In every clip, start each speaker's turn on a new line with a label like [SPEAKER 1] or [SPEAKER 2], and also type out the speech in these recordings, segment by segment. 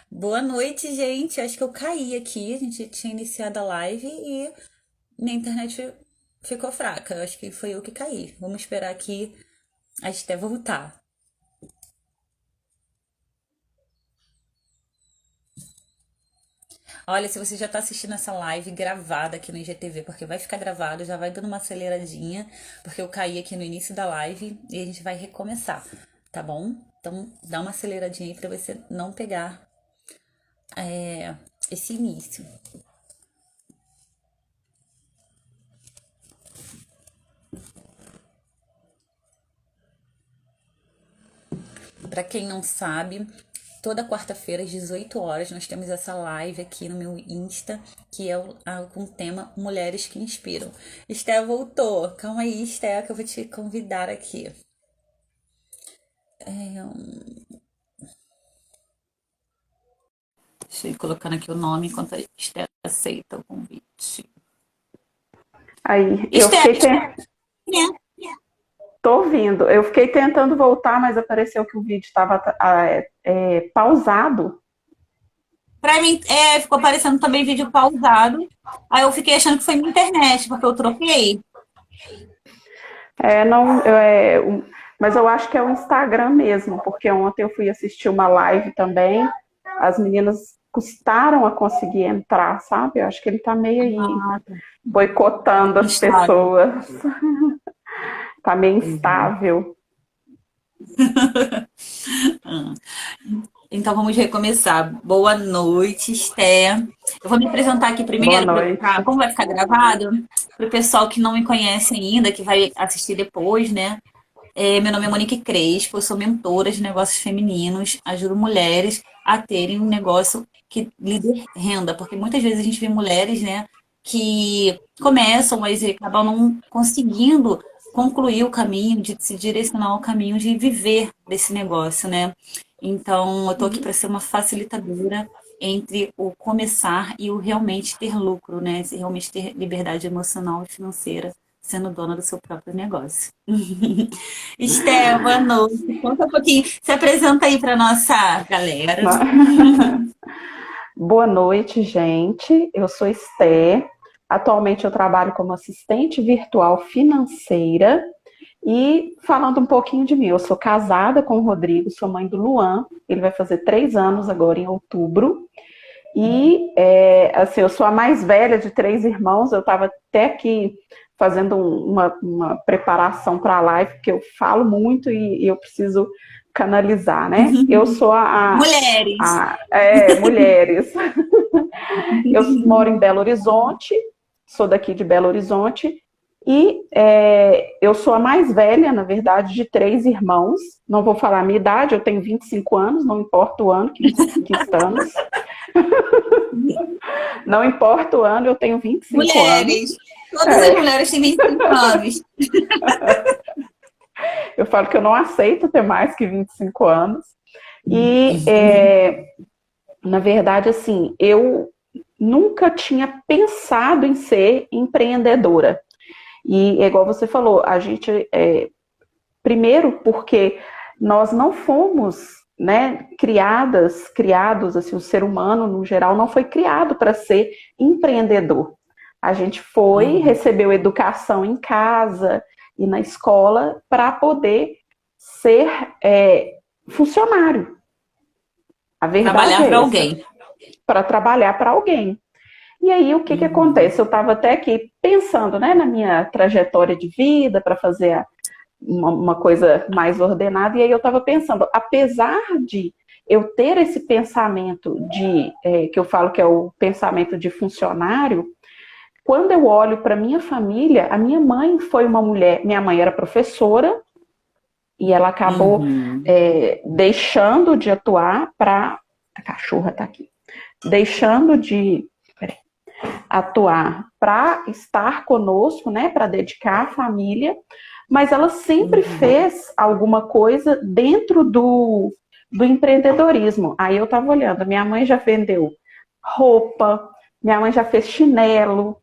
[SPEAKER 1] Boa noite, gente. Acho que eu caí aqui. A gente tinha iniciado a live e minha internet ficou fraca. Acho que foi eu que caí. Vamos esperar aqui a Esté voltar. Olha, se você já está assistindo essa live gravada aqui no IGTV, porque vai ficar gravado, já vai dando uma aceleradinha, porque eu caí aqui no início da live e a gente vai recomeçar, tá bom? Então dá uma aceleradinha aí para você não pegar esse início. Para quem não sabe, toda quarta-feira às 18 horas nós temos essa live aqui no meu Insta, que é com o tema Mulheres que Inspiram. Esté voltou. Calma aí, Esté, que eu vou te convidar aqui. Deixa eu ir colocando aqui o nome enquanto a Esté aceita o convite.
[SPEAKER 2] Aí,
[SPEAKER 1] Esté,
[SPEAKER 2] tô ouvindo. Eu fiquei tentando voltar, mas apareceu que o vídeo estava pausado.
[SPEAKER 1] pra mim, ficou aparecendo também vídeo pausado. Aí eu fiquei achando que foi minha internet, porque eu troquei.
[SPEAKER 2] Não, mas eu acho que é o Instagram mesmo, porque ontem eu fui assistir uma live também. As meninas custaram a conseguir entrar, sabe? Eu acho que ele tá meio aí
[SPEAKER 1] Ah,
[SPEAKER 2] boicotando as
[SPEAKER 1] instável.
[SPEAKER 2] pessoas. Tá meio
[SPEAKER 1] Pois é.
[SPEAKER 2] instável.
[SPEAKER 1] Então vamos recomeçar. Boa noite, Esté. Eu vou me apresentar aqui
[SPEAKER 2] Boa
[SPEAKER 1] primeiro,
[SPEAKER 2] noite.
[SPEAKER 1] como vai ficar gravado, para o pessoal que não me conhece ainda, que vai assistir depois, né? Meu nome é Monique Crespo, eu sou mentora de negócios femininos, ajudo mulheres a terem um negócio que lhe dê renda, porque muitas vezes a gente vê mulheres, né, que começam, mas acabam não conseguindo concluir o caminho, de se direcionar ao caminho de viver desse negócio, né? Então, eu tô aqui para ser uma facilitadora entre o começar e o realmente ter lucro, né? Se realmente ter liberdade emocional e financeira, sendo dona do seu próprio negócio. Esté, boa noite. Conta um pouquinho, se apresenta aí para nossa galera.
[SPEAKER 2] Boa noite, gente. Eu sou Esté. Atualmente eu trabalho como assistente virtual financeira. E falando um pouquinho de mim, eu sou casada com o Rodrigo, sou mãe do Luan. Ele vai fazer 3 anos agora em outubro. E assim, eu sou a mais velha de 3 irmãos. Eu estava até aqui fazendo uma preparação para a live, porque eu falo muito e eu preciso canalizar, né? Eu sou
[SPEAKER 1] Mulheres.
[SPEAKER 2] mulheres. Eu moro em Belo Horizonte, sou daqui de Belo Horizonte, e eu sou a mais velha, na verdade, de 3 irmãos. Não vou falar a minha idade, eu tenho 25 anos, não importa o ano que estamos. Não importa o ano, eu tenho 25 anos.
[SPEAKER 1] Mulheres. Todas as
[SPEAKER 2] É,
[SPEAKER 1] mulheres têm 25 anos.
[SPEAKER 2] eu falo que eu não aceito ter mais que 25 anos. E, na verdade, assim, eu nunca tinha pensado em ser empreendedora. E é igual você falou, a gente, primeiro porque nós não fomos, né, criados, assim, o ser humano no geral não foi criado para ser empreendedor. A gente foi,
[SPEAKER 1] Uhum.
[SPEAKER 2] recebeu educação em casa e na escola para poder ser funcionário. A verdade
[SPEAKER 1] Trabalhar
[SPEAKER 2] é
[SPEAKER 1] para
[SPEAKER 2] essa,
[SPEAKER 1] alguém.
[SPEAKER 2] para trabalhar para alguém. E aí, o que que
[SPEAKER 1] Uhum.
[SPEAKER 2] acontece? Eu estava até aqui pensando, né, na minha trajetória de vida para fazer uma coisa mais ordenada, e aí eu estava pensando, apesar de eu ter esse pensamento que eu falo que é o pensamento de funcionário, quando eu olho para minha família, a minha mãe foi uma mulher, minha mãe era professora, e ela acabou
[SPEAKER 1] Uhum.
[SPEAKER 2] deixando de atuar para. A cachorra está aqui. Deixando de atuar para estar conosco, né, para dedicar à família, mas ela sempre
[SPEAKER 1] Uhum.
[SPEAKER 2] fez alguma coisa dentro do empreendedorismo. Aí eu estava olhando, minha mãe já vendeu roupa, minha mãe já fez chinelo,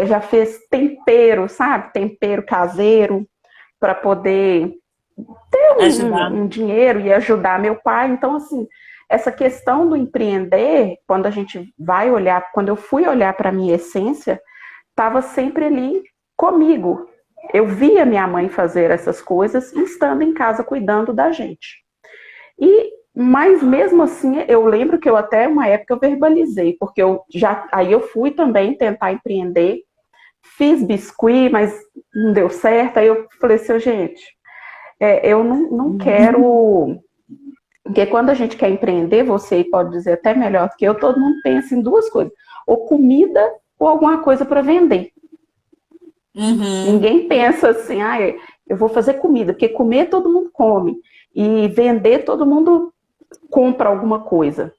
[SPEAKER 2] já fez tempero, sabe? Tempero caseiro, para poder ter
[SPEAKER 1] Ajudar.
[SPEAKER 2] um dinheiro e ajudar meu pai. Então, assim, essa questão do empreender, quando a gente vai olhar, quando eu fui olhar para a minha essência, estava sempre ali comigo. Eu via minha mãe fazer essas coisas estando em casa cuidando da gente. Mas mesmo assim, eu lembro que eu até uma época eu verbalizei, porque aí eu fui também tentar empreender, fiz biscuit, mas não deu certo. Aí eu falei assim, gente, eu não quero. Porque quando a gente quer empreender, você pode dizer até melhor do que eu, todo mundo pensa em duas coisas: ou comida ou alguma coisa para vender. Ninguém pensa assim, eu vou fazer comida, porque comer todo mundo come, e vender todo mundo compra alguma coisa.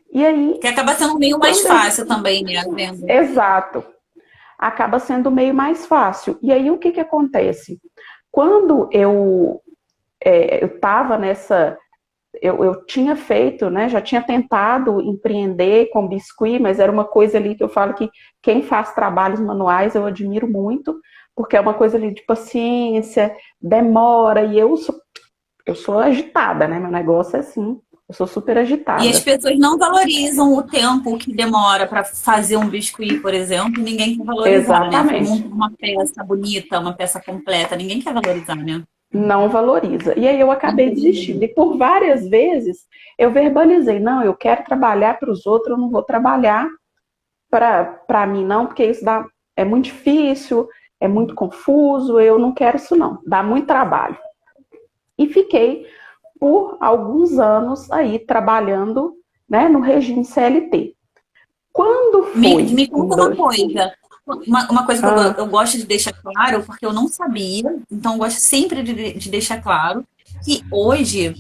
[SPEAKER 2] E aí.
[SPEAKER 1] Que acaba sendo meio mais fácil também, né? A venda.
[SPEAKER 2] Exato. Acaba sendo meio mais fácil. E aí o que acontece? Quando eu estava nessa. Eu tinha feito, né? Já tinha tentado empreender com biscuit, mas era uma coisa ali que eu falo que quem faz trabalhos manuais eu admiro muito, porque é uma coisa ali de paciência, demora, e eu sou agitada, né? Meu negócio é assim, eu sou super agitada.
[SPEAKER 1] E as pessoas não valorizam o tempo que demora para fazer um biscuit, por exemplo, ninguém quer valorizar,
[SPEAKER 2] Exatamente.
[SPEAKER 1] né? Uma peça bonita, uma peça completa, ninguém quer valorizar, né?
[SPEAKER 2] Não valoriza. E aí eu acabei desistindo. E por várias vezes eu verbalizei, não, eu quero trabalhar para os outros, eu não vou trabalhar para mim não, porque isso é muito difícil, é muito confuso, eu não quero isso não, dá muito trabalho. E fiquei por alguns anos aí trabalhando, né, no regime CLT. Quando foi?
[SPEAKER 1] Me conta uma coisa. Uma coisa que eu gosto de deixar claro, porque eu não sabia, então eu gosto sempre de deixar claro, que hoje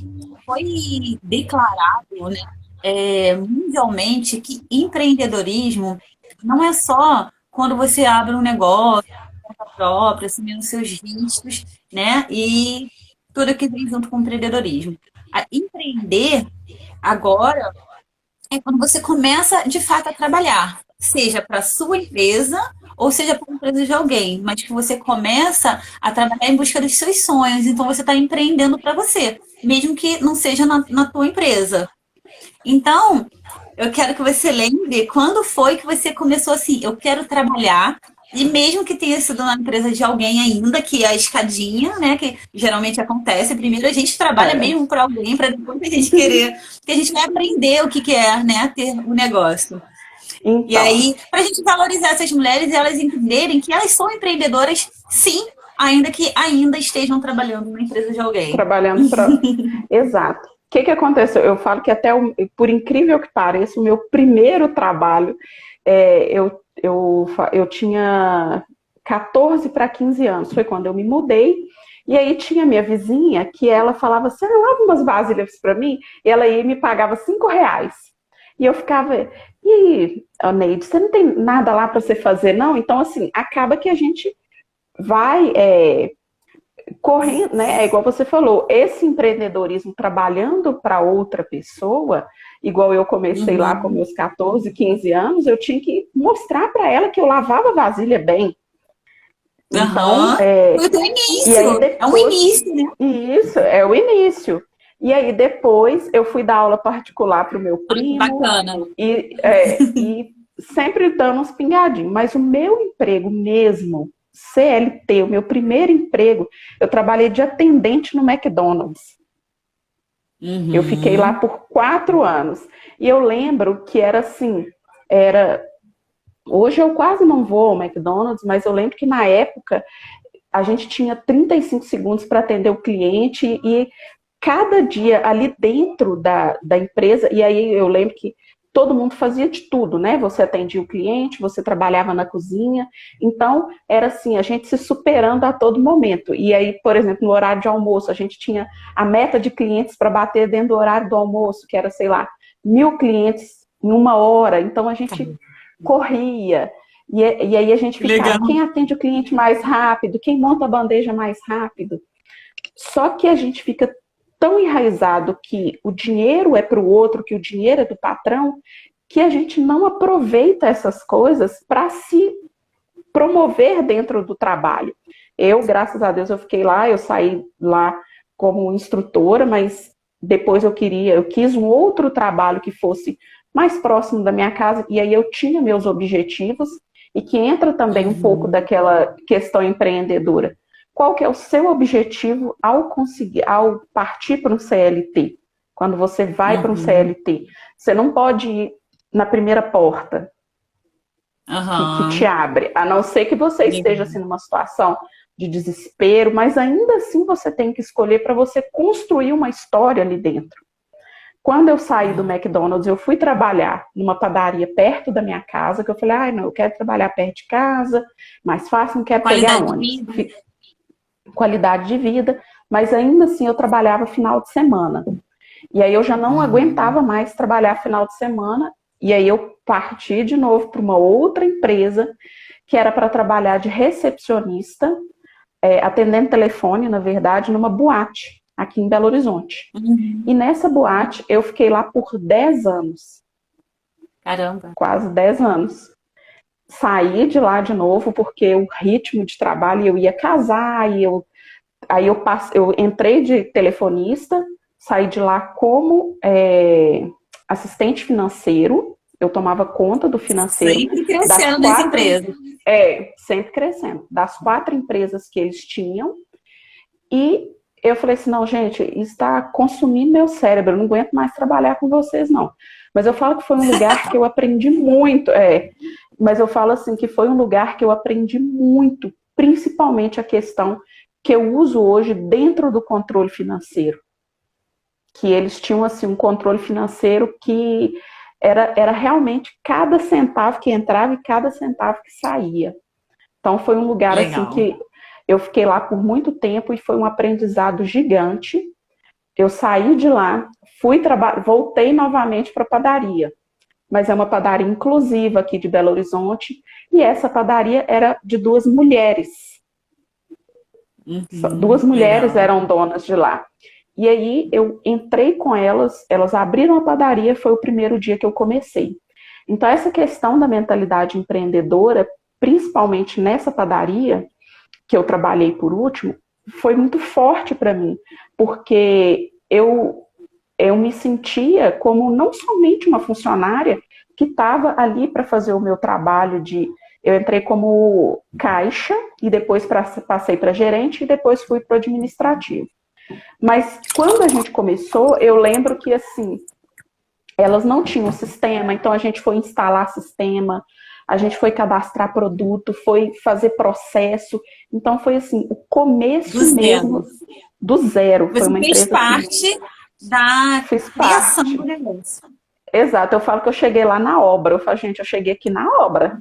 [SPEAKER 1] foi declarado, né, mundialmente que empreendedorismo não é só quando você abre um negócio, conta própria, assumindo seus riscos, né, e tudo que vem junto com o empreendedorismo. Empreender agora é quando você começa de fato a trabalhar, seja para sua empresa ou seja para a empresa de alguém, mas que você começa a trabalhar em busca dos seus sonhos, então você está empreendendo para você, mesmo que não seja na tua empresa. Então, eu quero que você lembre quando foi que você começou assim, eu quero trabalhar, e mesmo que tenha sido na empresa de alguém ainda, que é a escadinha, né, que geralmente acontece, primeiro a gente trabalha mesmo para alguém, para depois a gente querer, porque a gente vai aprender o que é, né, ter um negócio.
[SPEAKER 2] Então,
[SPEAKER 1] e aí, para a gente valorizar essas mulheres e elas entenderem que elas são empreendedoras, sim, ainda que ainda estejam trabalhando na empresa de alguém.
[SPEAKER 2] Trabalhando para... Exato. O que aconteceu? Eu falo que até, por incrível que pareça, o meu primeiro trabalho, eu tinha 14 para 15 anos, foi quando eu me mudei, e aí tinha minha vizinha que ela falava, você lava umas vasilhas para mim? E ela ia e me pagava R$5. E eu ficava, e aí, Neide, você não tem nada lá para você fazer, não? Então, assim, acaba que a gente vai correndo, né? É igual você falou, esse empreendedorismo trabalhando para outra pessoa, igual eu comecei lá com meus 14, 15 anos, eu tinha que mostrar para ela que eu lavava vasilha bem. Então,
[SPEAKER 1] foi o teu início. E aí depois, é um início, né?
[SPEAKER 2] Isso, é o início. E aí depois eu fui dar aula particular para o meu primo.
[SPEAKER 1] Bacana.
[SPEAKER 2] E sempre dando uns pingadinhos. Mas o meu emprego mesmo, CLT, o meu primeiro emprego, eu trabalhei de atendente no McDonald's. Eu fiquei lá por 4 anos. E eu lembro que era assim, hoje eu quase não vou ao McDonald's, mas eu lembro que na época a gente tinha 35 segundos para atender o cliente e cada dia ali dentro da empresa, e aí eu lembro que todo mundo fazia de tudo, né? Você atendia o cliente, você trabalhava na cozinha, então era assim, a gente se superando a todo momento. E aí, por exemplo, no horário de almoço, a gente tinha a meta de clientes para bater dentro do horário do almoço, que era, sei lá, 1.000 clientes em 1 hora, então a gente corria. E aí a gente ficava, legal, quem atende o cliente mais rápido, quem monta a bandeja mais rápido. Só que a gente fica tão enraizado que o dinheiro é para o outro, que o dinheiro é do patrão, que a gente não aproveita essas coisas para se promover dentro do trabalho. Eu, graças a Deus, eu fiquei lá, eu saí lá como instrutora, mas depois eu quis um outro trabalho que fosse mais próximo da minha casa, e aí eu tinha meus objetivos, e que entra também um pouco daquela questão empreendedora. Qual que é o seu objetivo ao partir para um CLT? Quando você vai para um CLT, você não pode ir na primeira porta que te abre, a não ser que você esteja assim, numa situação de desespero, mas ainda assim você tem que escolher para você construir uma história ali dentro. Quando eu saí do McDonald's, eu fui trabalhar numa padaria perto da minha casa, que eu falei, não, eu quero trabalhar perto de casa, mais fácil, não quero pegar ônibus. Qualidade de vida, mas ainda assim eu trabalhava final de semana. E aí eu já não aguentava mais trabalhar final de semana, e aí eu parti de novo para uma outra empresa, que era para trabalhar de recepcionista, atendendo telefone, na verdade, numa boate, aqui em Belo Horizonte. E nessa boate, eu fiquei lá por 10 anos.
[SPEAKER 1] Caramba!
[SPEAKER 2] Quase 10 anos. Saí de lá de novo, porque o ritmo de trabalho, eu ia casar, e eu entrei de telefonista, saí de lá como assistente financeiro, eu tomava conta do financeiro.
[SPEAKER 1] Sempre crescendo nas empresas.
[SPEAKER 2] Sempre crescendo. Das 4 empresas que eles tinham, e eu falei assim, não, gente, isso está consumindo meu cérebro, eu não aguento mais trabalhar com vocês, não. Mas eu falo que foi um lugar que eu aprendi muito, mas eu falo assim, que foi um lugar que eu aprendi muito, principalmente a questão que eu uso hoje dentro do controle financeiro. Que eles tinham, assim, um controle financeiro que era realmente cada centavo que entrava e cada centavo que saía. Então foi um lugar, assim, que eu fiquei lá por muito tempo e foi um aprendizado gigante. Eu saí de lá, voltei novamente para a padaria, mas é uma padaria inclusiva aqui de Belo Horizonte, e essa padaria era de 2 mulheres. 2 mulheres eram donas de lá. E aí eu entrei com elas abriram a padaria, foi o primeiro dia que eu comecei. Então essa questão da mentalidade empreendedora, principalmente nessa padaria, que eu trabalhei por último, foi muito forte para mim, porque eu me sentia como não somente uma funcionária que estava ali para fazer o meu trabalho eu entrei como caixa, e depois passei para gerente, e depois fui para o administrativo. Mas quando a gente começou, eu lembro que assim, elas não tinham sistema, então a gente foi instalar sistema, a gente foi cadastrar produto, foi fazer processo. Então foi assim, o começo mesmo do zero.
[SPEAKER 1] Você
[SPEAKER 2] foi uma
[SPEAKER 1] fez
[SPEAKER 2] empresa
[SPEAKER 1] parte da criação do negócio.
[SPEAKER 2] Exato, eu falo que eu cheguei lá na obra. Eu falo, gente, eu cheguei aqui na obra.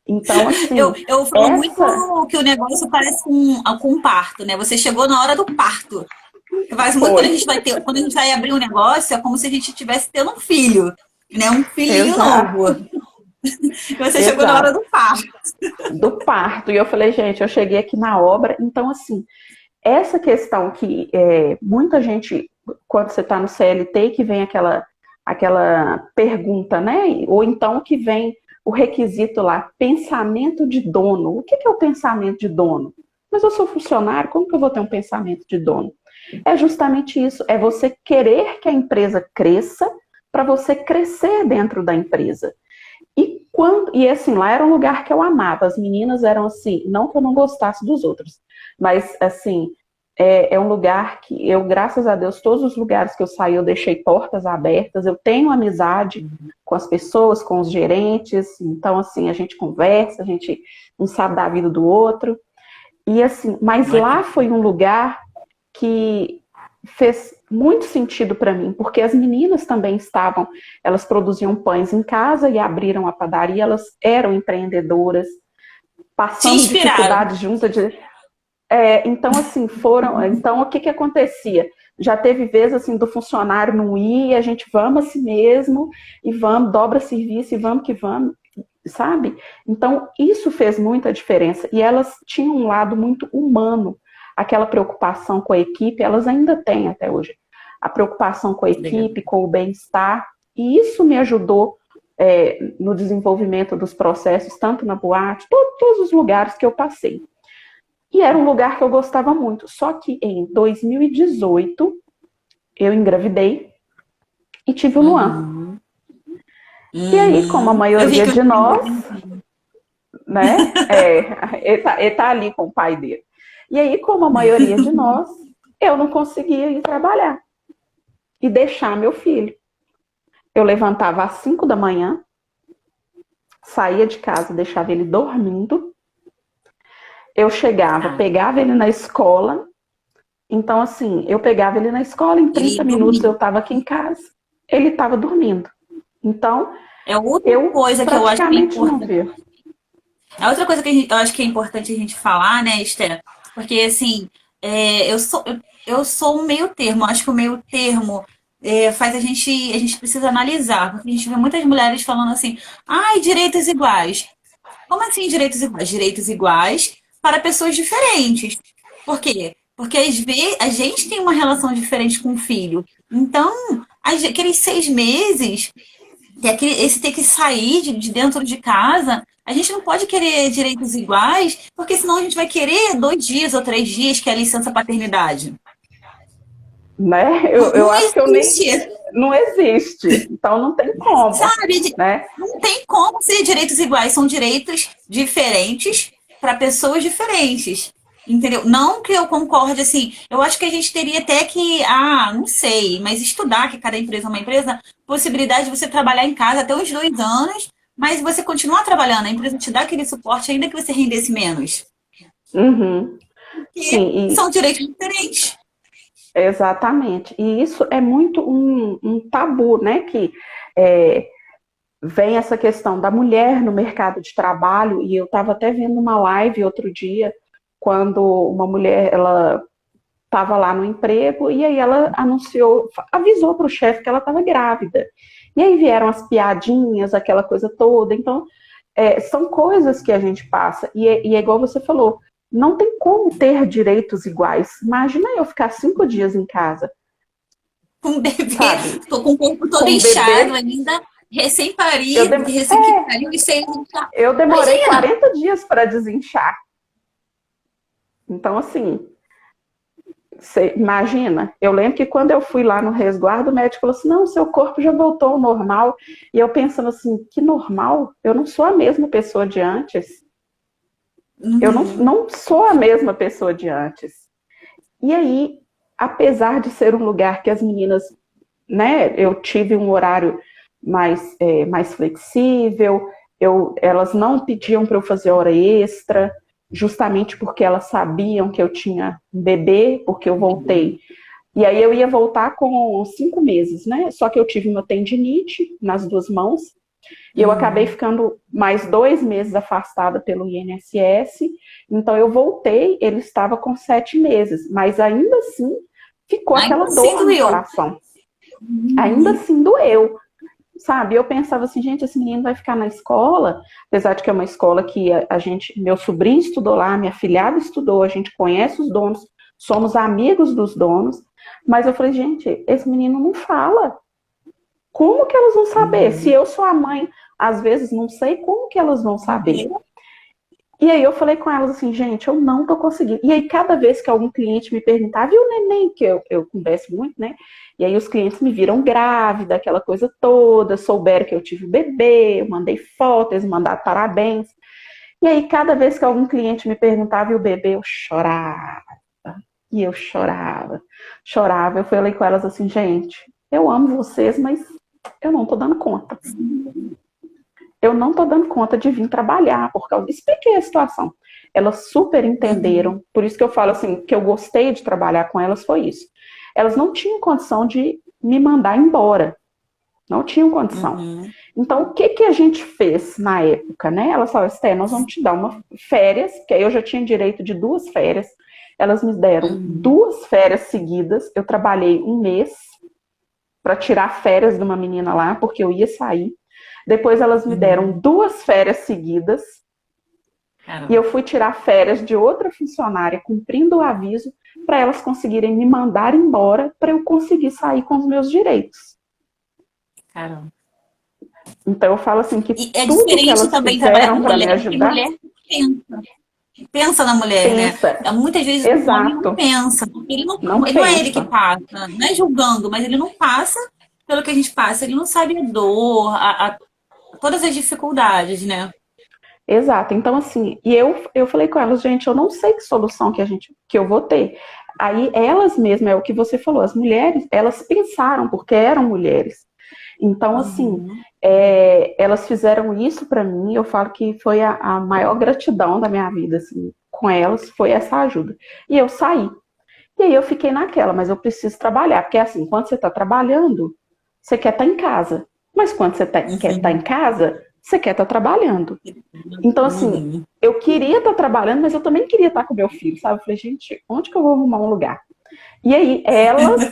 [SPEAKER 2] Então, assim.
[SPEAKER 1] Eu falo muito que o negócio parece com um parto, né? Você chegou na hora do parto. Faz muito quando a gente vai abrir um negócio, é como se a gente estivesse tendo um filho, né? Um filhinho novo. Você chegou na hora do parto.
[SPEAKER 2] Do parto. E eu falei, gente, eu cheguei aqui na obra. Então, assim, essa questão que muita gente, quando você está no CLT, que vem aquela pergunta, né? Ou então que vem o requisito lá, pensamento de dono. O que é o pensamento de dono? Mas eu sou funcionário, como que eu vou ter um pensamento de dono? É justamente isso, é você querer que a empresa cresça para você crescer dentro da empresa. E assim, lá era um lugar que eu amava. As meninas eram assim, não que eu não gostasse dos outros, mas assim, é um lugar que eu, graças a Deus, todos os lugares que eu saí, eu deixei portas abertas, eu tenho amizade com as pessoas, com os gerentes, então assim, a gente conversa, a gente não sabe da vida do outro. E assim, mas lá foi um lugar que fez muito sentido para mim, porque as meninas também elas produziam pães em casa e abriram a padaria, elas eram empreendedoras, passando dificuldades juntas então, assim, então, o que acontecia? Já teve vezes, assim, do funcionário não ir, a gente vamos assim mesmo, e vamos, dobra serviço, e vamos que vamos, sabe? Então, isso fez muita diferença. E elas tinham um lado muito humano, aquela preocupação com a equipe, elas ainda têm até hoje. A preocupação com a equipe, com o bem-estar, e isso me ajudou no desenvolvimento dos processos, tanto na boate, todos os lugares que eu passei. E era um lugar que eu gostava muito. Só que em 2018, eu engravidei e tive o Luan.
[SPEAKER 1] Uhum.
[SPEAKER 2] E aí, como a
[SPEAKER 1] Eu vi
[SPEAKER 2] maioria
[SPEAKER 1] que
[SPEAKER 2] de nós, né? Ele tá ali com o pai dele. E aí, como a maioria de nós, eu não conseguia ir trabalhar e deixar meu filho. Eu levantava às 5 da manhã, saía de casa, deixava ele dormindo. Eu chegava,
[SPEAKER 1] ah,
[SPEAKER 2] pegava ele na escola. Então, assim, eu pegava ele na escola, em
[SPEAKER 1] ele
[SPEAKER 2] 30 minutos eu
[SPEAKER 1] dormiu.
[SPEAKER 2] estava aqui em casa, ele estava dormindo. Então,
[SPEAKER 1] É outra
[SPEAKER 2] eu
[SPEAKER 1] coisa que eu acho que é
[SPEAKER 2] praticamente não
[SPEAKER 1] importante.
[SPEAKER 2] via.
[SPEAKER 1] É outra coisa que eu acho que é importante a gente falar, né, Esther? Porque, assim, eu sou um meio termo. Acho que o meio termo faz a gente precisa analisar. Porque a gente vê muitas mulheres falando assim, ai, direitos iguais. Como assim direitos iguais? Direitos iguais para pessoas diferentes. Por quê? Porque a gente tem uma relação diferente com o filho. Então, aqueles 6 meses esse ter que sair de dentro de casa, a gente não pode querer direitos iguais, porque senão a gente vai querer 2 dias ou 3 dias, que é a licença paternidade.
[SPEAKER 2] Né?
[SPEAKER 1] Não,
[SPEAKER 2] Eu
[SPEAKER 1] não
[SPEAKER 2] acho que eu nem.
[SPEAKER 1] existe,
[SPEAKER 2] Não existe. Então, não tem como.
[SPEAKER 1] sabe?
[SPEAKER 2] Né?
[SPEAKER 1] Não tem como ser direitos iguais, são direitos diferentes para pessoas diferentes. Entendeu? Não que eu concorde assim, eu acho que a gente teria até que, não sei, mas estudar, que cada empresa é uma empresa, possibilidade de você trabalhar em casa até uns 2 anos, mas você continuar trabalhando, a empresa te dá aquele suporte ainda que você rendesse menos.
[SPEAKER 2] Uhum.
[SPEAKER 1] Porque
[SPEAKER 2] Sim,
[SPEAKER 1] são direitos diferentes.
[SPEAKER 2] exatamente. E isso é muito um tabu, né? Que é, vem essa questão da mulher no mercado de trabalho, e eu estava até vendo uma live outro dia, quando uma mulher, ela estava lá no emprego, e aí ela avisou para o chefe que ela estava grávida. E aí vieram as piadinhas, aquela coisa toda. Então, são coisas que a gente passa. E é igual você falou, não tem como ter direitos iguais. Imagina eu ficar 5 dias em casa,
[SPEAKER 1] Com um bebê,
[SPEAKER 2] sabe?
[SPEAKER 1] tô com o corpo todo
[SPEAKER 2] Com um
[SPEAKER 1] inchado
[SPEAKER 2] bebê.
[SPEAKER 1] ainda,
[SPEAKER 2] Eu,
[SPEAKER 1] recém-parido,
[SPEAKER 2] dem
[SPEAKER 1] recém-parido, e sem.
[SPEAKER 2] eu demorei
[SPEAKER 1] Imagina!
[SPEAKER 2] 40 dias para desinchar. Então, assim, você imagina, eu lembro que quando eu fui lá no resguardo, o médico falou assim: não, seu corpo já voltou ao normal. E eu pensando assim: que normal? Eu não sou a mesma pessoa de antes. Eu
[SPEAKER 1] Uhum.
[SPEAKER 2] não sou a mesma pessoa de antes. E aí, apesar de ser um lugar que as meninas, né, eu tive um horário mais flexível, elas não pediam para eu fazer hora extra, justamente porque elas sabiam que eu tinha um bebê, porque eu voltei. E aí eu ia voltar com 5 meses, né? Só que eu tive uma tendinite nas 2 mãos, e eu acabei
[SPEAKER 1] Uhum.
[SPEAKER 2] ficando mais 2 meses afastada pelo INSS. Então eu voltei, ele estava com 7 meses, mas ainda assim ficou
[SPEAKER 1] Ainda
[SPEAKER 2] aquela
[SPEAKER 1] assim
[SPEAKER 2] dor no
[SPEAKER 1] doeu.
[SPEAKER 2] coração. Ainda
[SPEAKER 1] Uhum.
[SPEAKER 2] assim doeu, sabe? Eu pensava assim, gente, esse menino vai ficar na escola, apesar de que é uma escola que meu sobrinho estudou lá, minha filhada estudou, a gente conhece os donos, somos amigos dos donos, mas eu falei, gente, esse menino não fala. Como que elas vão saber? Se
[SPEAKER 1] Uhum.
[SPEAKER 2] eu sou a mãe, às vezes não sei como que elas vão saber. E aí eu falei com elas assim, gente, eu não tô conseguindo. E aí cada vez que algum cliente me perguntava, e o neném, que eu converso muito, né? E aí os clientes me viram grávida, aquela coisa toda, souberam que eu tive bebê, eu mandei fotos, eles mandaram parabéns. E aí cada vez que algum cliente me perguntava, e o bebê, eu chorava. E eu chorava, chorava. Eu falei com elas assim, gente, eu amo vocês, mas eu não tô dando conta. Eu não tô dando conta de vir trabalhar, porque eu expliquei a situação. Elas super
[SPEAKER 1] Uhum.
[SPEAKER 2] entenderam, por isso que eu falo assim, que eu gostei de trabalhar com elas foi isso. Elas não tinham condição de me mandar embora, não tinham condição.
[SPEAKER 1] Uhum.
[SPEAKER 2] Então, o que que a gente fez na época, né? Elas falaram, Esté, nós vamos te dar uma férias, que aí eu já tinha direito de 2 férias. Elas me deram
[SPEAKER 1] Uhum.
[SPEAKER 2] 2 férias seguidas. Eu trabalhei um mês para tirar férias de uma menina lá, porque eu ia sair. Depois elas me deram
[SPEAKER 1] Uhum.
[SPEAKER 2] 2 férias seguidas e
[SPEAKER 1] Caramba,
[SPEAKER 2] eu fui tirar férias de outra funcionária, cumprindo o aviso, para elas conseguirem me mandar embora para eu conseguir sair com os meus direitos.
[SPEAKER 1] caramba.
[SPEAKER 2] Então eu falo assim que
[SPEAKER 1] E é
[SPEAKER 2] tudo que
[SPEAKER 1] diferente
[SPEAKER 2] elas
[SPEAKER 1] também trabalhar com
[SPEAKER 2] fizeram para me
[SPEAKER 1] mulher, porque
[SPEAKER 2] ajudar,
[SPEAKER 1] mulher pensa. pensa na mulher, né?
[SPEAKER 2] Pensa.
[SPEAKER 1] Muitas vezes o homem não
[SPEAKER 2] Exato.
[SPEAKER 1] pensa.
[SPEAKER 2] Não
[SPEAKER 1] Ele não é ele que
[SPEAKER 2] pensa.
[SPEAKER 1] passa, não é julgando, mas ele não passa pelo que a gente passa. Ele não sabe a dor, todas as dificuldades, né?
[SPEAKER 2] Exato. Então, assim, eu falei com elas, gente, eu não sei que solução que eu vou ter. Aí elas mesmas, é o que você falou, as mulheres, elas pensaram, porque eram mulheres. Então, assim,
[SPEAKER 1] Uhum.
[SPEAKER 2] elas fizeram isso para mim, eu falo que foi a maior gratidão da minha vida, assim, com elas, foi essa ajuda. E eu saí. E aí eu fiquei naquela, mas eu preciso trabalhar, porque assim, quando você está trabalhando, você quer estar em casa. Mas quando você quer estar em
[SPEAKER 1] Uhum.
[SPEAKER 2] casa, você quer estar trabalhando. Então, assim,
[SPEAKER 1] Uhum.
[SPEAKER 2] eu queria estar trabalhando, mas eu também queria estar com meu filho, sabe? Eu falei, gente, onde que eu vou arrumar um lugar? E aí,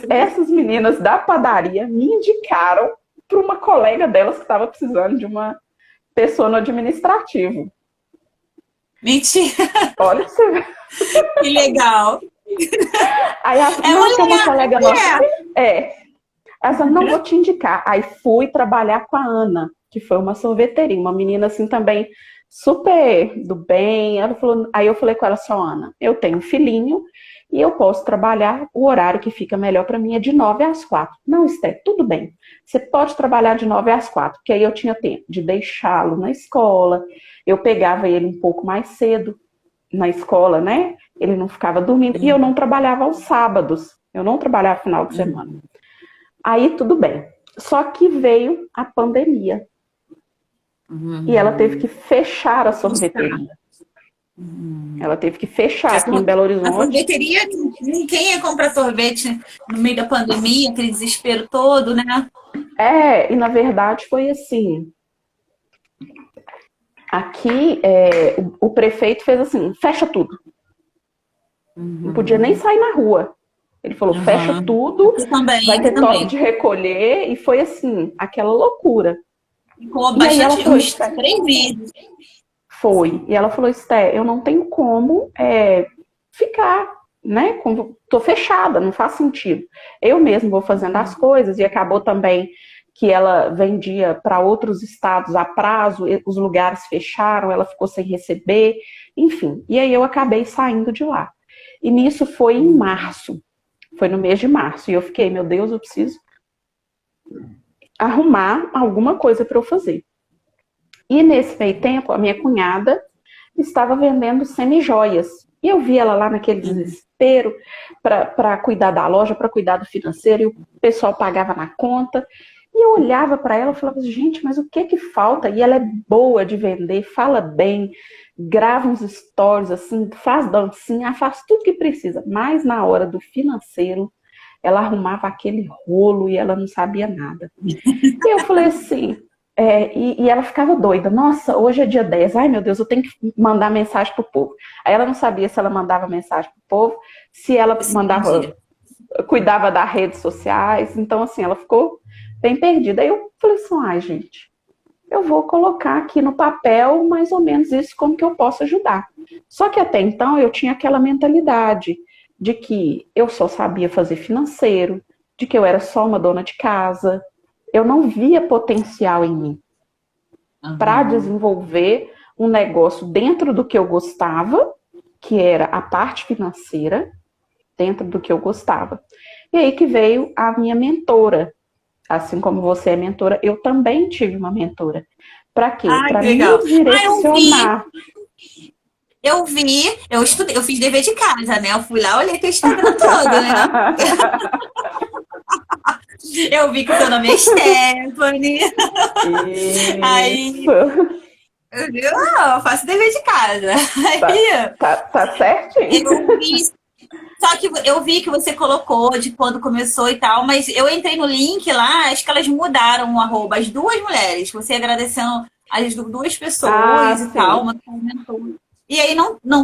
[SPEAKER 2] essas meninas da padaria, me indicaram para uma colega delas que estava precisando de uma pessoa no administrativo.
[SPEAKER 1] Mentira,
[SPEAKER 2] Olha pra você ver.
[SPEAKER 1] que legal.
[SPEAKER 2] Aí,
[SPEAKER 1] É
[SPEAKER 2] não, porque é uma
[SPEAKER 1] mulher, é
[SPEAKER 2] colega nossa.
[SPEAKER 1] mulher.
[SPEAKER 2] É, essa não vou te indicar. Aí fui trabalhar com a Ana, que foi uma sorveteria, uma menina assim também super do bem. Ela falou, aí eu falei com ela assim, Ana, eu tenho um filhinho e eu posso trabalhar, o horário que fica melhor para mim é de 9 às 4. Não, Esther, tudo bem. Você pode trabalhar de 9 às 4, porque aí eu tinha tempo de deixá-lo na escola, eu pegava ele um pouco mais cedo na escola, né? Ele não ficava dormindo e eu não trabalhava aos sábados. Eu não trabalhava final de semana.
[SPEAKER 1] Uhum.
[SPEAKER 2] Aí tudo bem. Só que veio a pandemia e ela teve que
[SPEAKER 1] Uhum.
[SPEAKER 2] fechar a
[SPEAKER 1] Está.
[SPEAKER 2] sorveteria. Ela teve que fechar aqui em Belo
[SPEAKER 1] A
[SPEAKER 2] Horizonte.
[SPEAKER 1] sorveteria, quem ia comprar sorvete no meio da pandemia, aquele desespero todo, né?
[SPEAKER 2] E na verdade foi assim. Aqui o prefeito fez assim, fecha tudo. Não podia nem
[SPEAKER 1] Uhum.
[SPEAKER 2] sair na rua. Ele falou, fecha
[SPEAKER 1] Uhum.
[SPEAKER 2] tudo, vai
[SPEAKER 1] Aqui
[SPEAKER 2] ter toque
[SPEAKER 1] também.
[SPEAKER 2] de recolher, e foi assim, aquela loucura.
[SPEAKER 1] Ficou
[SPEAKER 2] E aí ela
[SPEAKER 1] bastante,
[SPEAKER 2] falou,
[SPEAKER 1] uns
[SPEAKER 2] Esther,
[SPEAKER 1] 3 meses.
[SPEAKER 2] foi. E ela falou, Esther, eu não tenho como ficar, né? Tô fechada, não faz sentido. Eu mesmo vou fazendo as coisas, e acabou também que ela vendia para outros estados a prazo, os lugares fecharam, ela ficou sem receber, enfim. E aí eu acabei saindo de lá. E nisso foi em março, foi no mês de março, e eu fiquei, meu Deus, eu preciso arrumar alguma coisa para eu fazer. E nesse meio tempo, a minha cunhada estava vendendo semi-joias. E eu vi ela lá naquele desespero para cuidar da loja, para cuidar do financeiro, e o pessoal pagava na conta. E eu olhava para ela e falava, gente, mas o que que falta? E ela é boa de vender, fala bem, grava uns stories, assim, faz dancinha, faz tudo que precisa. Mas na hora do financeiro, ela arrumava aquele rolo e ela não sabia nada. E eu falei assim, e ela ficava doida. Nossa, hoje é dia 10. Ai, meu Deus, eu tenho que mandar mensagem pro povo. Aí ela não sabia se ela mandava mensagem pro povo, se ela
[SPEAKER 1] Eu
[SPEAKER 2] mandava,
[SPEAKER 1] entendi.
[SPEAKER 2] cuidava das redes sociais. Então, assim, ela ficou bem perdida. Aí eu falei assim, ai, gente, eu vou colocar aqui no papel mais ou menos isso, como que eu posso ajudar. Só que até então eu tinha aquela mentalidade de que eu só sabia fazer financeiro, de que eu era só uma dona de casa. Eu não via potencial em mim para
[SPEAKER 1] Uhum.
[SPEAKER 2] desenvolver um negócio dentro do que eu gostava, que era a parte financeira, dentro do que eu gostava. E aí que veio a minha mentora. Assim como você é mentora, eu também tive uma mentora. Para quê?
[SPEAKER 1] Ai,
[SPEAKER 2] Para
[SPEAKER 1] que
[SPEAKER 2] me
[SPEAKER 1] legal. Ah,
[SPEAKER 2] direcionar.
[SPEAKER 1] eu estudei, eu fiz dever de casa, né? Eu fui lá, olhei teu Instagram todo, né? Eu vi que seu nome é Stephanie. Aí,
[SPEAKER 2] Isso.
[SPEAKER 1] eu faço dever de casa.
[SPEAKER 2] Tá,
[SPEAKER 1] Aí,
[SPEAKER 2] tá certinho.
[SPEAKER 1] eu vi, só que eu vi que você colocou de quando começou e tal, mas eu entrei no link lá, acho que elas mudaram o arroba, as duas mulheres, você agradecendo as duas pessoas e
[SPEAKER 2] Ah,
[SPEAKER 1] tal,
[SPEAKER 2] sim.
[SPEAKER 1] uma comentou. E aí,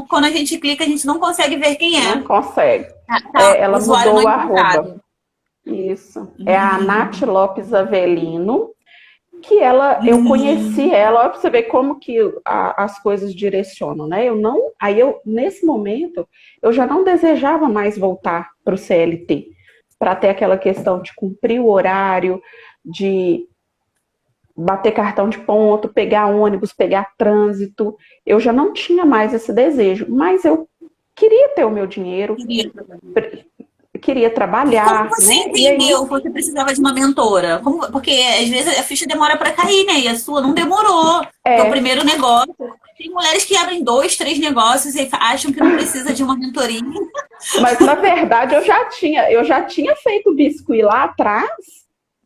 [SPEAKER 1] quando a gente clica, a gente não consegue ver quem
[SPEAKER 2] Não
[SPEAKER 1] é.
[SPEAKER 2] consegue.
[SPEAKER 1] Tá,
[SPEAKER 2] Ela
[SPEAKER 1] usuário não
[SPEAKER 2] mudou o arroba.
[SPEAKER 1] encontrado.
[SPEAKER 2] Isso. É a Nath Lopes Avelino, que eu conheci ela, olha pra você ver como que as coisas direcionam, né? Nesse momento, eu já não desejava mais voltar para o CLT, para ter aquela questão de cumprir o horário, de bater cartão de ponto, pegar ônibus, pegar trânsito. Eu já não tinha mais esse desejo, mas eu queria ter o meu dinheiro, queria
[SPEAKER 1] Como
[SPEAKER 2] trabalhar,
[SPEAKER 1] você
[SPEAKER 2] né? E aí,
[SPEAKER 1] entendeu que você precisava de uma mentora? Porque às vezes a ficha demora para cair, né? E a sua não demorou. Que é o
[SPEAKER 2] é,
[SPEAKER 1] primeiro negócio. Tem mulheres que abrem dois, três negócios e acham que não precisa de uma mentoria.
[SPEAKER 2] mas na verdade eu já tinha feito biscuit lá atrás,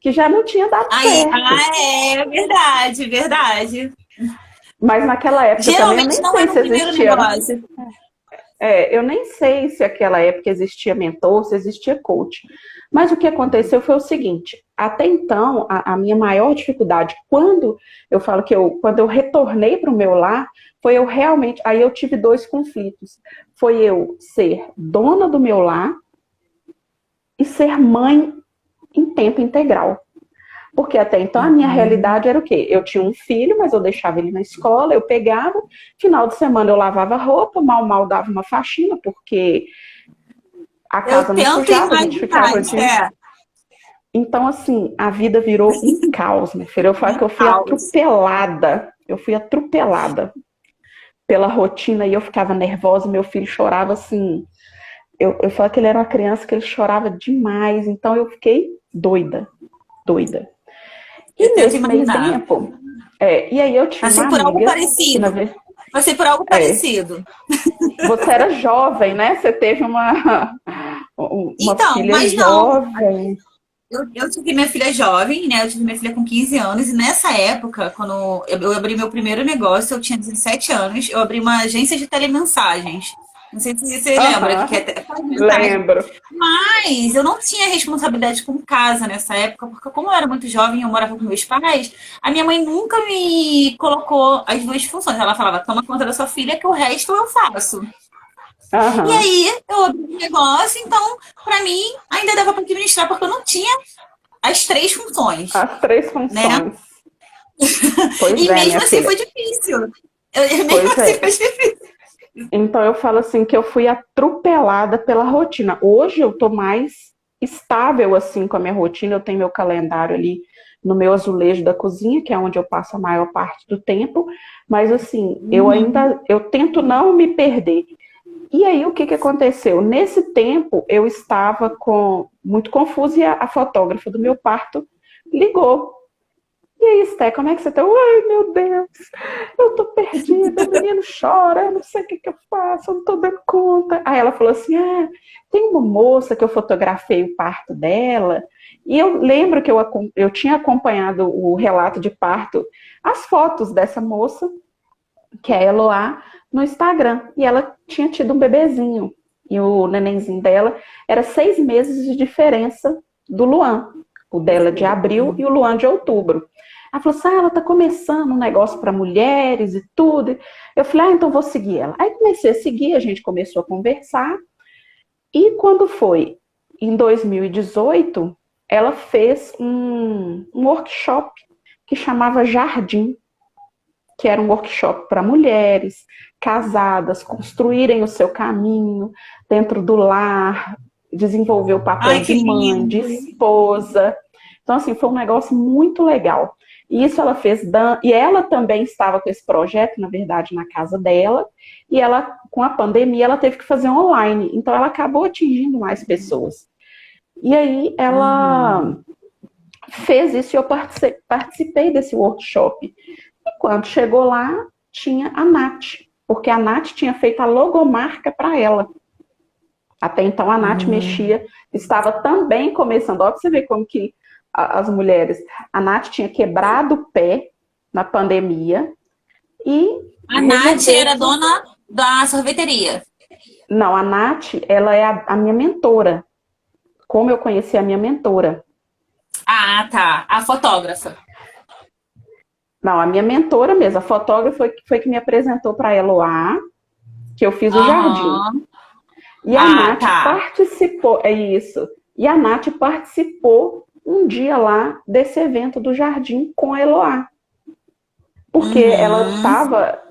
[SPEAKER 2] que já não tinha dado
[SPEAKER 1] Aí,
[SPEAKER 2] certo.
[SPEAKER 1] é verdade, verdade.
[SPEAKER 2] Mas naquela época também eu
[SPEAKER 1] Geralmente
[SPEAKER 2] nem
[SPEAKER 1] não é
[SPEAKER 2] sei
[SPEAKER 1] no
[SPEAKER 2] se
[SPEAKER 1] primeiro
[SPEAKER 2] existia.
[SPEAKER 1] negócio.
[SPEAKER 2] Eu nem sei se naquela época existia mentor, se existia coach. Mas o que aconteceu foi o seguinte: até então, a minha maior dificuldade, quando eu falo que quando eu retornei para o meu lar, foi eu realmente. Aí eu tive dois conflitos. Foi eu ser dona do meu lar e ser mãe em tempo integral. Porque até então a minha
[SPEAKER 1] Uhum.
[SPEAKER 2] realidade era o quê? Eu tinha um filho, mas eu deixava ele na escola, eu pegava, final de semana eu lavava roupa, mal dava uma faxina, porque a
[SPEAKER 1] Eu
[SPEAKER 2] casa não
[SPEAKER 1] tento
[SPEAKER 2] sujava, a gente
[SPEAKER 1] imaginar,
[SPEAKER 2] ficava de.
[SPEAKER 1] é,
[SPEAKER 2] Então, assim, a vida virou um caos, minha filha. Eu falo que eu fui
[SPEAKER 1] caos.
[SPEAKER 2] atropelada. Eu fui atropelada pela rotina e eu ficava nervosa, meu filho chorava assim. Eu falo que ele era uma criança que ele chorava demais, então eu fiquei doida, doida.
[SPEAKER 1] Eu
[SPEAKER 2] E
[SPEAKER 1] tento
[SPEAKER 2] nesse meio
[SPEAKER 1] imaginar.
[SPEAKER 2] tempo, e aí eu tinha uma
[SPEAKER 1] Passei por algo
[SPEAKER 2] amiga que na
[SPEAKER 1] parecido.
[SPEAKER 2] vez,
[SPEAKER 1] Passei por algo
[SPEAKER 2] é,
[SPEAKER 1] parecido.
[SPEAKER 2] você era jovem, né? Você teve uma
[SPEAKER 1] Então,
[SPEAKER 2] filha
[SPEAKER 1] mas não.
[SPEAKER 2] jovem.
[SPEAKER 1] Eu tive minha filha jovem, né? Eu tive minha filha com 15 anos, e nessa época, quando eu abri meu primeiro negócio, eu tinha 17 anos, eu abri uma agência de telemensagens. Não sei se você lembra que é
[SPEAKER 2] Aham,
[SPEAKER 1] faz mensagem.
[SPEAKER 2] lembro.
[SPEAKER 1] Mas eu não tinha responsabilidade com casa nessa época, porque como eu era muito jovem e eu morava com meus pais, a minha mãe nunca me colocou as duas funções. Ela falava, toma conta da sua filha, que o resto eu faço. E
[SPEAKER 2] Aham,
[SPEAKER 1] aí eu abri um negócio, então, para mim, ainda dava para administrar, porque eu não tinha as três funções,
[SPEAKER 2] as três
[SPEAKER 1] né?
[SPEAKER 2] funções. Pois
[SPEAKER 1] E
[SPEAKER 2] é, minha
[SPEAKER 1] mesmo assim
[SPEAKER 2] filha.
[SPEAKER 1] foi difícil. Mesmo
[SPEAKER 2] Pois
[SPEAKER 1] assim
[SPEAKER 2] é.
[SPEAKER 1] foi difícil.
[SPEAKER 2] Então eu falo assim que eu fui atropelada pela rotina. Hoje eu tô mais estável assim com a minha rotina. Eu tenho meu calendário ali no meu azulejo da cozinha, que é onde eu passo a maior parte do tempo. Mas assim, eu tento não me perder. E aí o que que aconteceu? Nesse tempo eu estava muito confusa e a fotógrafa do meu parto ligou. E aí, Sté, como é que você tá? Ai, meu Deus, eu tô perdida, o menino chora, eu não sei o que que eu faço, eu não tô dando conta. Aí ela falou assim: tem uma moça que eu fotografei o parto dela, e eu lembro que eu tinha acompanhado o relato de parto, as fotos dessa moça, que é a Eloá, no Instagram, e ela tinha tido um bebezinho, e o nenenzinho dela era 6 meses de diferença do Luan, o dela de abril e o Luan de outubro. Ela falou assim: ela tá começando um negócio para mulheres e tudo. Eu falei: então vou seguir ela. Aí comecei a seguir, a gente começou a conversar. E quando foi em 2018, ela fez um workshop que chamava Jardim, que era um workshop para mulheres casadas construírem o seu caminho dentro do lar, desenvolver o papel
[SPEAKER 1] Ai,
[SPEAKER 2] de
[SPEAKER 1] que
[SPEAKER 2] mãe, de
[SPEAKER 1] lindo.
[SPEAKER 2] esposa. Então, assim, foi um negócio muito legal. E isso ela fez, e ela também estava com esse projeto, na verdade, na casa dela, e ela, com a pandemia, ela teve que fazer online, então ela acabou atingindo mais pessoas. E aí ela
[SPEAKER 1] Uhum.
[SPEAKER 2] fez isso e eu participei desse workshop. E quando chegou lá, tinha a Nath, porque a Nath tinha feito a logomarca para ela. Até então a Nath
[SPEAKER 1] Uhum.
[SPEAKER 2] mexia, estava também começando. Olha pra você ver como que as mulheres. A Nath tinha quebrado o pé na pandemia e
[SPEAKER 1] A Nath
[SPEAKER 2] resolveu
[SPEAKER 1] era
[SPEAKER 2] que.
[SPEAKER 1] dona da sorveteria.
[SPEAKER 2] Não, a Nath, ela é a minha mentora. Como eu conheci a minha mentora?
[SPEAKER 1] Ah, tá. A fotógrafa.
[SPEAKER 2] Não, a minha mentora mesmo, a fotógrafa foi que me apresentou para a Eloá, que eu fiz o jardim.
[SPEAKER 1] Aham.
[SPEAKER 2] E a
[SPEAKER 1] Ah,
[SPEAKER 2] Nath
[SPEAKER 1] tá.
[SPEAKER 2] participou, é isso. E a Nath participou um dia lá desse evento do jardim com a Eloá, porque ela
[SPEAKER 1] Uhum.
[SPEAKER 2] estava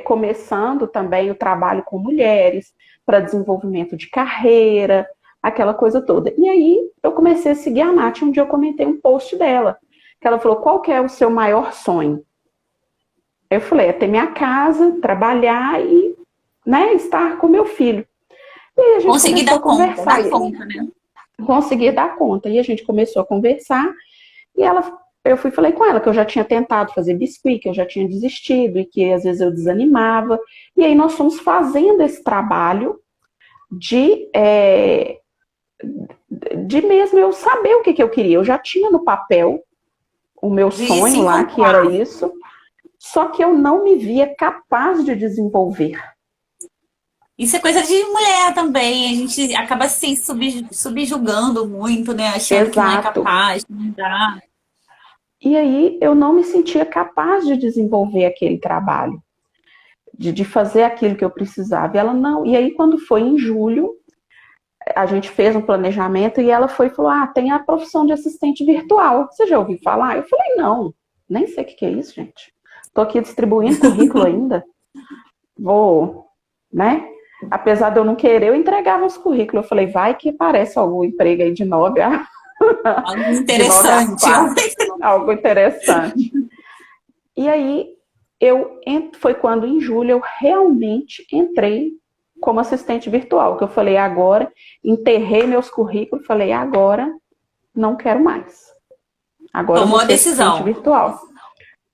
[SPEAKER 2] começando também o trabalho com mulheres para desenvolvimento de carreira, aquela coisa toda. E aí eu comecei a seguir a Nath, um dia eu comentei um post dela. que ela falou, qual que é o seu maior sonho? Eu falei, é ter minha casa, trabalhar e, né, estar com meu filho. E aí a gente
[SPEAKER 1] Conseguir
[SPEAKER 2] começou a conversar.
[SPEAKER 1] dar conta, né?
[SPEAKER 2] Conseguir dar conta. E a gente começou a conversar e eu falei com ela que eu já tinha tentado fazer biscuit, que eu já tinha desistido e que às vezes eu desanimava. E aí nós fomos fazendo esse trabalho de mesmo eu saber o que, que eu queria. Eu já tinha no papel o meu
[SPEAKER 1] De se
[SPEAKER 2] sonho lá, que era
[SPEAKER 1] encontrar.
[SPEAKER 2] isso, só que eu não me via capaz de desenvolver.
[SPEAKER 1] Isso é coisa de mulher também. A gente acaba se subjugando muito, né? Achando que não é
[SPEAKER 2] Exato.
[SPEAKER 1] capaz, que não dá.
[SPEAKER 2] E aí eu não me sentia capaz de desenvolver aquele trabalho, de fazer aquilo que eu precisava. E ela não. E aí, quando foi em julho, a gente fez um planejamento e ela foi e falou: Ah, tem a profissão de assistente virtual. Você já ouviu falar? Eu falei, não, nem sei o que é isso, gente. Estou aqui distribuindo currículo ainda. Vou, né? Apesar de eu não querer, eu entregava os currículos. Eu falei, vai que aparece algum emprego aí de 9 a,
[SPEAKER 1] Algo
[SPEAKER 2] de 9 às
[SPEAKER 1] interessante.
[SPEAKER 2] 4. Algo interessante. E aí, foi quando em julho eu realmente entrei como assistente virtual, que eu falei, agora, enterrei meus currículos, falei, agora não quero mais. Agora eu
[SPEAKER 1] Tomou
[SPEAKER 2] vou
[SPEAKER 1] a
[SPEAKER 2] ser assistente
[SPEAKER 1] decisão.
[SPEAKER 2] virtual.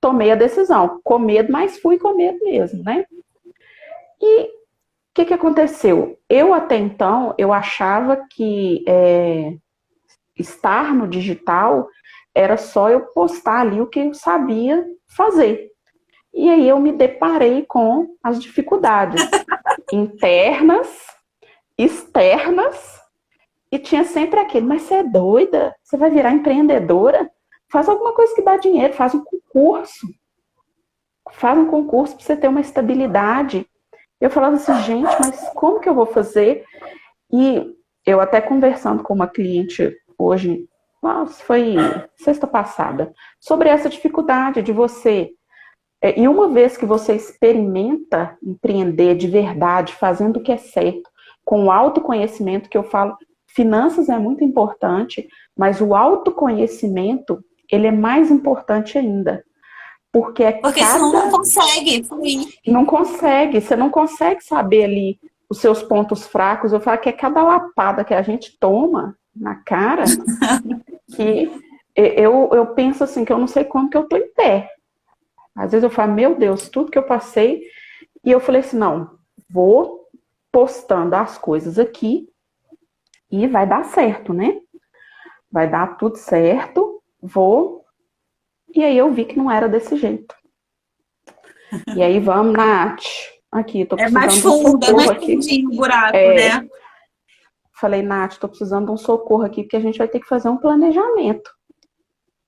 [SPEAKER 2] Tomei a decisão, com medo, mas fui com medo mesmo, né? E o que aconteceu? Eu até então, eu achava que estar no digital era só eu postar ali o que eu sabia fazer. E aí eu me deparei com as dificuldades internas, externas, e tinha sempre aquele, mas você é doida? Você vai virar empreendedora? Faz alguma coisa que dá dinheiro, faz um concurso. Faz um concurso para você ter uma estabilidade. Eu falava assim, gente, mas como que eu vou fazer? E eu até conversando com uma cliente hoje, nossa, foi sexta passada, sobre essa dificuldade de você. E uma vez que você experimenta empreender de verdade, fazendo o que é certo, com o autoconhecimento, que eu falo, finanças é muito importante, mas o autoconhecimento, ele é mais importante ainda. Porque
[SPEAKER 1] Porque senão não consegue fluir.
[SPEAKER 2] você não consegue saber ali os seus pontos fracos. Eu falo que é cada lapada que a gente toma na cara que eu penso assim, que eu não sei como que eu tô em pé. Às vezes eu falo, meu Deus, tudo que eu passei. E eu falei assim, não, vou postando as coisas aqui e vai dar certo, né? Vai dar tudo certo, vou. E aí eu vi que não era desse jeito. E aí vamos, Nath. Aqui, tô
[SPEAKER 1] É mais
[SPEAKER 2] precisando de um
[SPEAKER 1] fundo, é
[SPEAKER 2] socorro
[SPEAKER 1] mais
[SPEAKER 2] aqui.
[SPEAKER 1] fundinho o buraco,
[SPEAKER 2] É,
[SPEAKER 1] né?
[SPEAKER 2] falei, Nath, tô precisando de um socorro aqui, porque a gente vai ter que fazer um planejamento.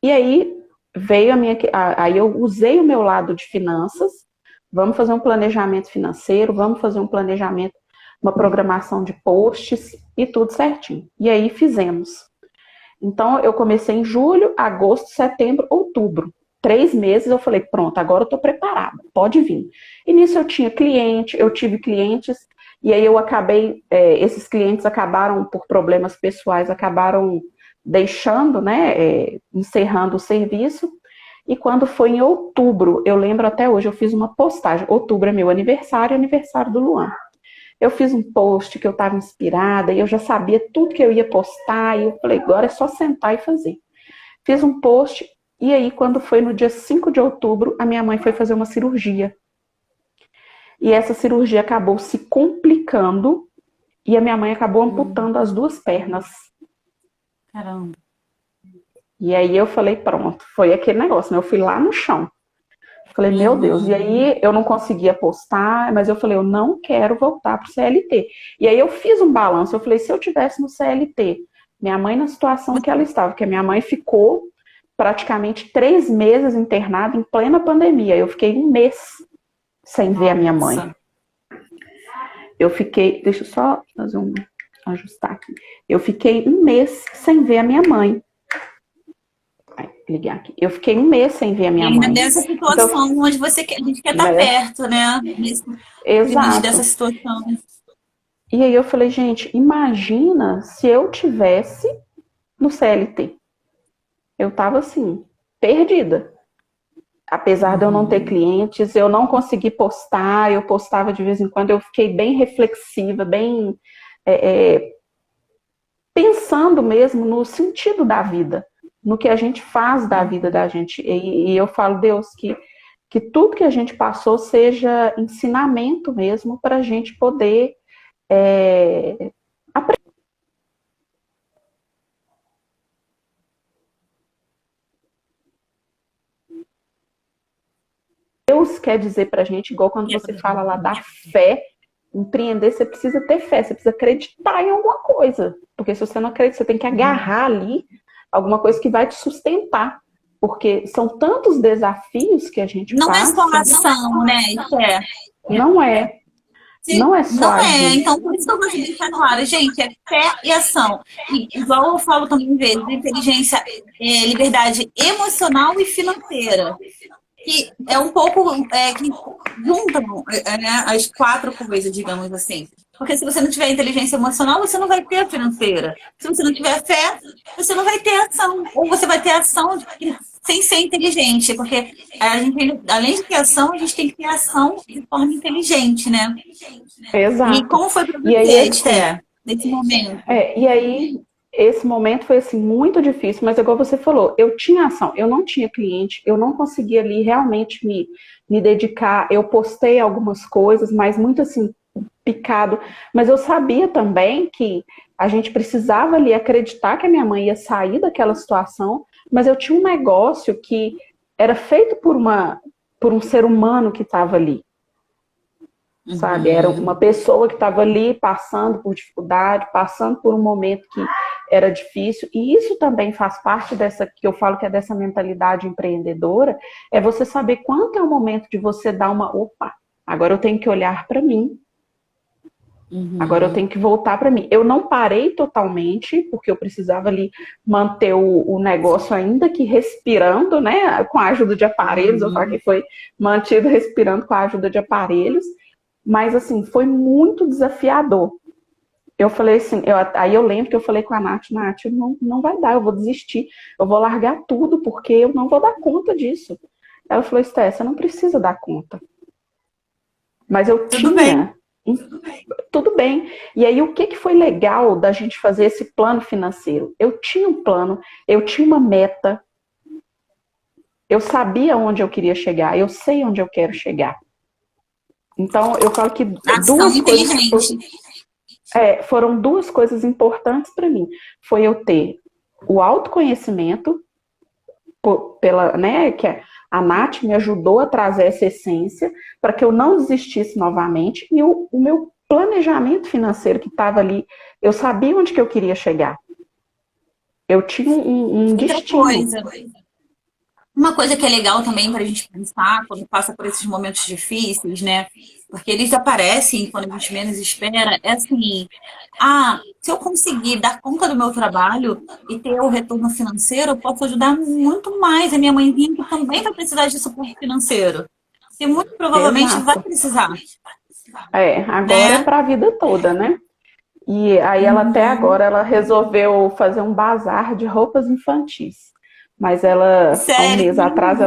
[SPEAKER 2] E aí veio aí eu usei o meu lado de finanças, vamos fazer um planejamento financeiro, vamos fazer um planejamento, uma programação de posts e tudo certinho. E aí fizemos. Então eu comecei em julho, agosto, setembro, outubro. 3 meses eu falei, pronto, agora eu estou preparada, pode vir. E nisso eu tive clientes, e aí eu acabei, esses clientes acabaram, por problemas pessoais, acabaram deixando, né, encerrando o serviço. E quando foi em outubro, eu lembro até hoje, eu fiz uma postagem. Outubro é meu aniversário, aniversário do Luan. Eu fiz um post que eu estava inspirada e eu já sabia tudo que eu ia postar. E eu falei, agora é só sentar e fazer. Fiz um post e aí, quando foi no dia 5 de outubro, a minha mãe foi fazer uma cirurgia. E essa cirurgia acabou se complicando e a minha mãe acabou amputando as 2 pernas.
[SPEAKER 1] Caramba.
[SPEAKER 2] E aí eu falei, pronto, foi aquele negócio, né? Eu fui lá no chão. Falei, meu Deus. E aí eu não conseguia postar, mas eu falei, eu não quero voltar para o CLT. E aí eu fiz um balanço. Eu falei, se eu tivesse no CLT, minha mãe na situação que ela estava, que a minha mãe ficou praticamente 3 meses internada em plena pandemia. Eu fiquei 1 mês sem ver a minha mãe. Eu fiquei, deixa eu só fazer ajustar aqui. Eu fiquei 1 mês sem ver a minha mãe. Ligar aqui. Eu fiquei 1 mês sem ver a minha
[SPEAKER 1] Ainda
[SPEAKER 2] mãe.
[SPEAKER 1] nessa situação
[SPEAKER 2] Então,
[SPEAKER 1] onde a gente quer estar perto, né? Nesse limite dessa
[SPEAKER 2] exato.
[SPEAKER 1] situação.
[SPEAKER 2] E aí eu falei, gente, imagina se eu tivesse no CLT. Eu tava assim, perdida. Apesar de eu não ter clientes, eu não consegui postar, eu postava de vez em quando, eu fiquei bem reflexiva, bem pensando mesmo no sentido da vida, no que a gente faz da vida da gente. E eu falo, Deus, que tudo que a gente passou seja ensinamento mesmo para a gente poder aprender. Deus quer dizer para a gente, igual quando você fala lá da fé, empreender, você precisa ter fé, você precisa acreditar em alguma coisa. Porque se você não acredita, você tem que agarrar ali alguma coisa que vai te sustentar. Porque são tantos desafios que a gente
[SPEAKER 1] Não é
[SPEAKER 2] passa.
[SPEAKER 1] só ação, né? Esther?
[SPEAKER 2] Não é. Não é só
[SPEAKER 1] Não é,
[SPEAKER 2] agir.
[SPEAKER 1] então por isso que eu gosto de deixar claro, gente, é fé e ação. E, igual eu falo também vezes, inteligência, liberdade emocional e financeira. Que é um pouco que juntam né, as quatro coisas, digamos assim. Porque se você não tiver inteligência emocional, você não vai ter a financeira. Se você não tiver fé, você não vai ter ação. Ou você vai ter ação sem ser inteligente. Porque a gente, além de ter ação, a gente tem que ter ação de forma inteligente, né? E
[SPEAKER 2] Exato.
[SPEAKER 1] como foi para
[SPEAKER 2] E aí,
[SPEAKER 1] você,
[SPEAKER 2] assim,
[SPEAKER 1] Esther, nesse momento?
[SPEAKER 2] e aí, esse momento foi assim muito difícil, mas igual você falou, eu tinha ação, eu não tinha cliente, eu não conseguia ali realmente me dedicar. Eu postei algumas coisas, mas muito assim, picado. Mas eu sabia também que a gente precisava ali acreditar que a minha mãe ia sair daquela situação, mas eu tinha um negócio que era feito por um ser humano que estava ali. Sabe, era uma pessoa que estava ali passando por dificuldade, passando por um momento que era difícil, e isso também faz parte dessa, que eu falo que é dessa mentalidade empreendedora, é você saber quanto é o momento de você dar opa, agora eu tenho que olhar para mim, agora eu tenho que voltar para mim. Eu não parei totalmente, porque eu precisava ali manter o negócio ainda que respirando, né, com a ajuda de aparelhos, eu falo que foi mantido respirando com a ajuda de aparelhos. Mas, assim, foi muito desafiador. Eu falei assim, aí eu lembro que eu falei com a Nath, não vai dar, eu vou desistir, eu vou largar tudo, porque eu não vou dar conta disso. Ela falou, Esté, você não precisa dar conta. Mas eu
[SPEAKER 1] Tudo bem.
[SPEAKER 2] tinha, tudo bem. E aí, o que foi legal da gente fazer esse plano financeiro? Eu tinha um plano, eu tinha uma meta, eu sabia onde eu queria chegar, eu sei onde eu quero chegar. Então, eu falo que
[SPEAKER 1] Ação inteligente.
[SPEAKER 2] foram duas coisas importantes para mim. Foi eu ter o autoconhecimento, né, que a Nath me ajudou a trazer essa essência para que eu não desistisse novamente, e o meu planejamento financeiro que estava ali, eu sabia onde que eu queria chegar. Eu tinha um destino.
[SPEAKER 1] Uma coisa que é legal também para a gente pensar quando passa por esses momentos difíceis, né? Porque eles aparecem quando a gente menos espera, é assim, se eu conseguir dar conta do meu trabalho e ter o retorno financeiro, eu posso ajudar muito mais a minha mãezinha, que também vai precisar de suporte financeiro. E muito provavelmente vai
[SPEAKER 2] Exato.
[SPEAKER 1] precisar.
[SPEAKER 2] Agora é
[SPEAKER 1] Né?
[SPEAKER 2] para a vida toda, né? E aí ela até agora ela resolveu fazer um bazar de roupas infantis. Mas ela, há um
[SPEAKER 1] Sério,
[SPEAKER 2] mês atrás,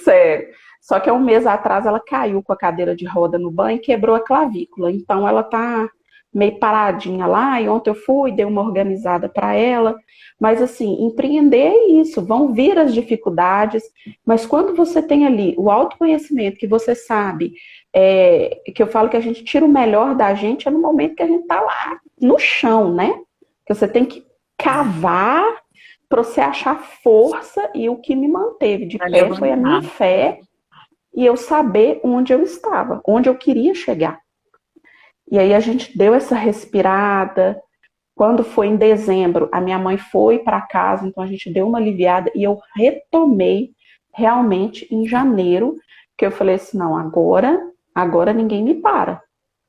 [SPEAKER 2] sério, só que há um mês atrás ela caiu com a cadeira de roda no banho e quebrou a clavícula. Então ela tá meio paradinha lá, e ontem eu fui, dei uma organizada para ela. Mas assim, empreender é isso, vão vir as dificuldades, mas quando você tem ali o autoconhecimento, que você sabe, que eu falo que a gente tira o melhor da gente é no momento que a gente tá lá no chão, né? Que você tem que cavar para você achar força, e o que me manteve de pé foi a minha fé e eu saber onde eu estava, onde eu queria chegar. E aí a gente deu essa respirada. Quando foi em dezembro, a minha mãe foi para casa, então a gente deu uma aliviada e eu retomei realmente em janeiro, que eu falei assim, não, agora ninguém me para.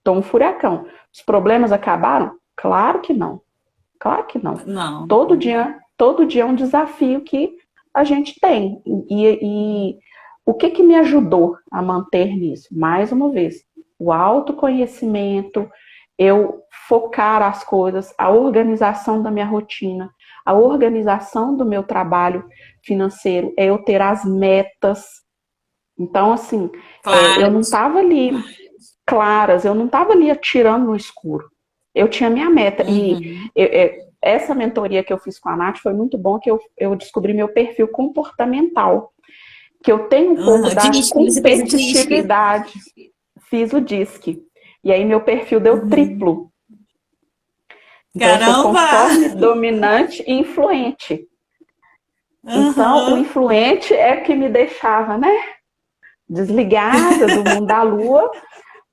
[SPEAKER 2] Tô um furacão. Os problemas acabaram? Claro que não. Claro que não.
[SPEAKER 1] Não.
[SPEAKER 2] Todo dia é um desafio que a gente tem. E o que me ajudou a manter nisso? Mais uma vez, o autoconhecimento, eu focar as coisas, a organização da minha rotina, A organização do meu trabalho financeiro é eu ter as metas. Então, assim, eu
[SPEAKER 1] Claro.
[SPEAKER 2] não estava ali claras, eu não estava ali atirando no escuro. Eu tinha minha meta. E
[SPEAKER 1] Uhum.
[SPEAKER 2] essa mentoria que eu fiz com a Nath foi muito bom, que eu descobri meu perfil comportamental, que eu tenho um pouco
[SPEAKER 1] Uhum.
[SPEAKER 2] da
[SPEAKER 1] Disque, você fez o disque.
[SPEAKER 2] competitividade. Fiz o DISC. E aí meu perfil deu
[SPEAKER 1] Uhum.
[SPEAKER 2] triplo. Então eu sou
[SPEAKER 1] Caramba!
[SPEAKER 2] conforme, dominante e influente. Então o
[SPEAKER 1] Uhum.
[SPEAKER 2] influente é que me deixava, né, desligada do mundo da lua.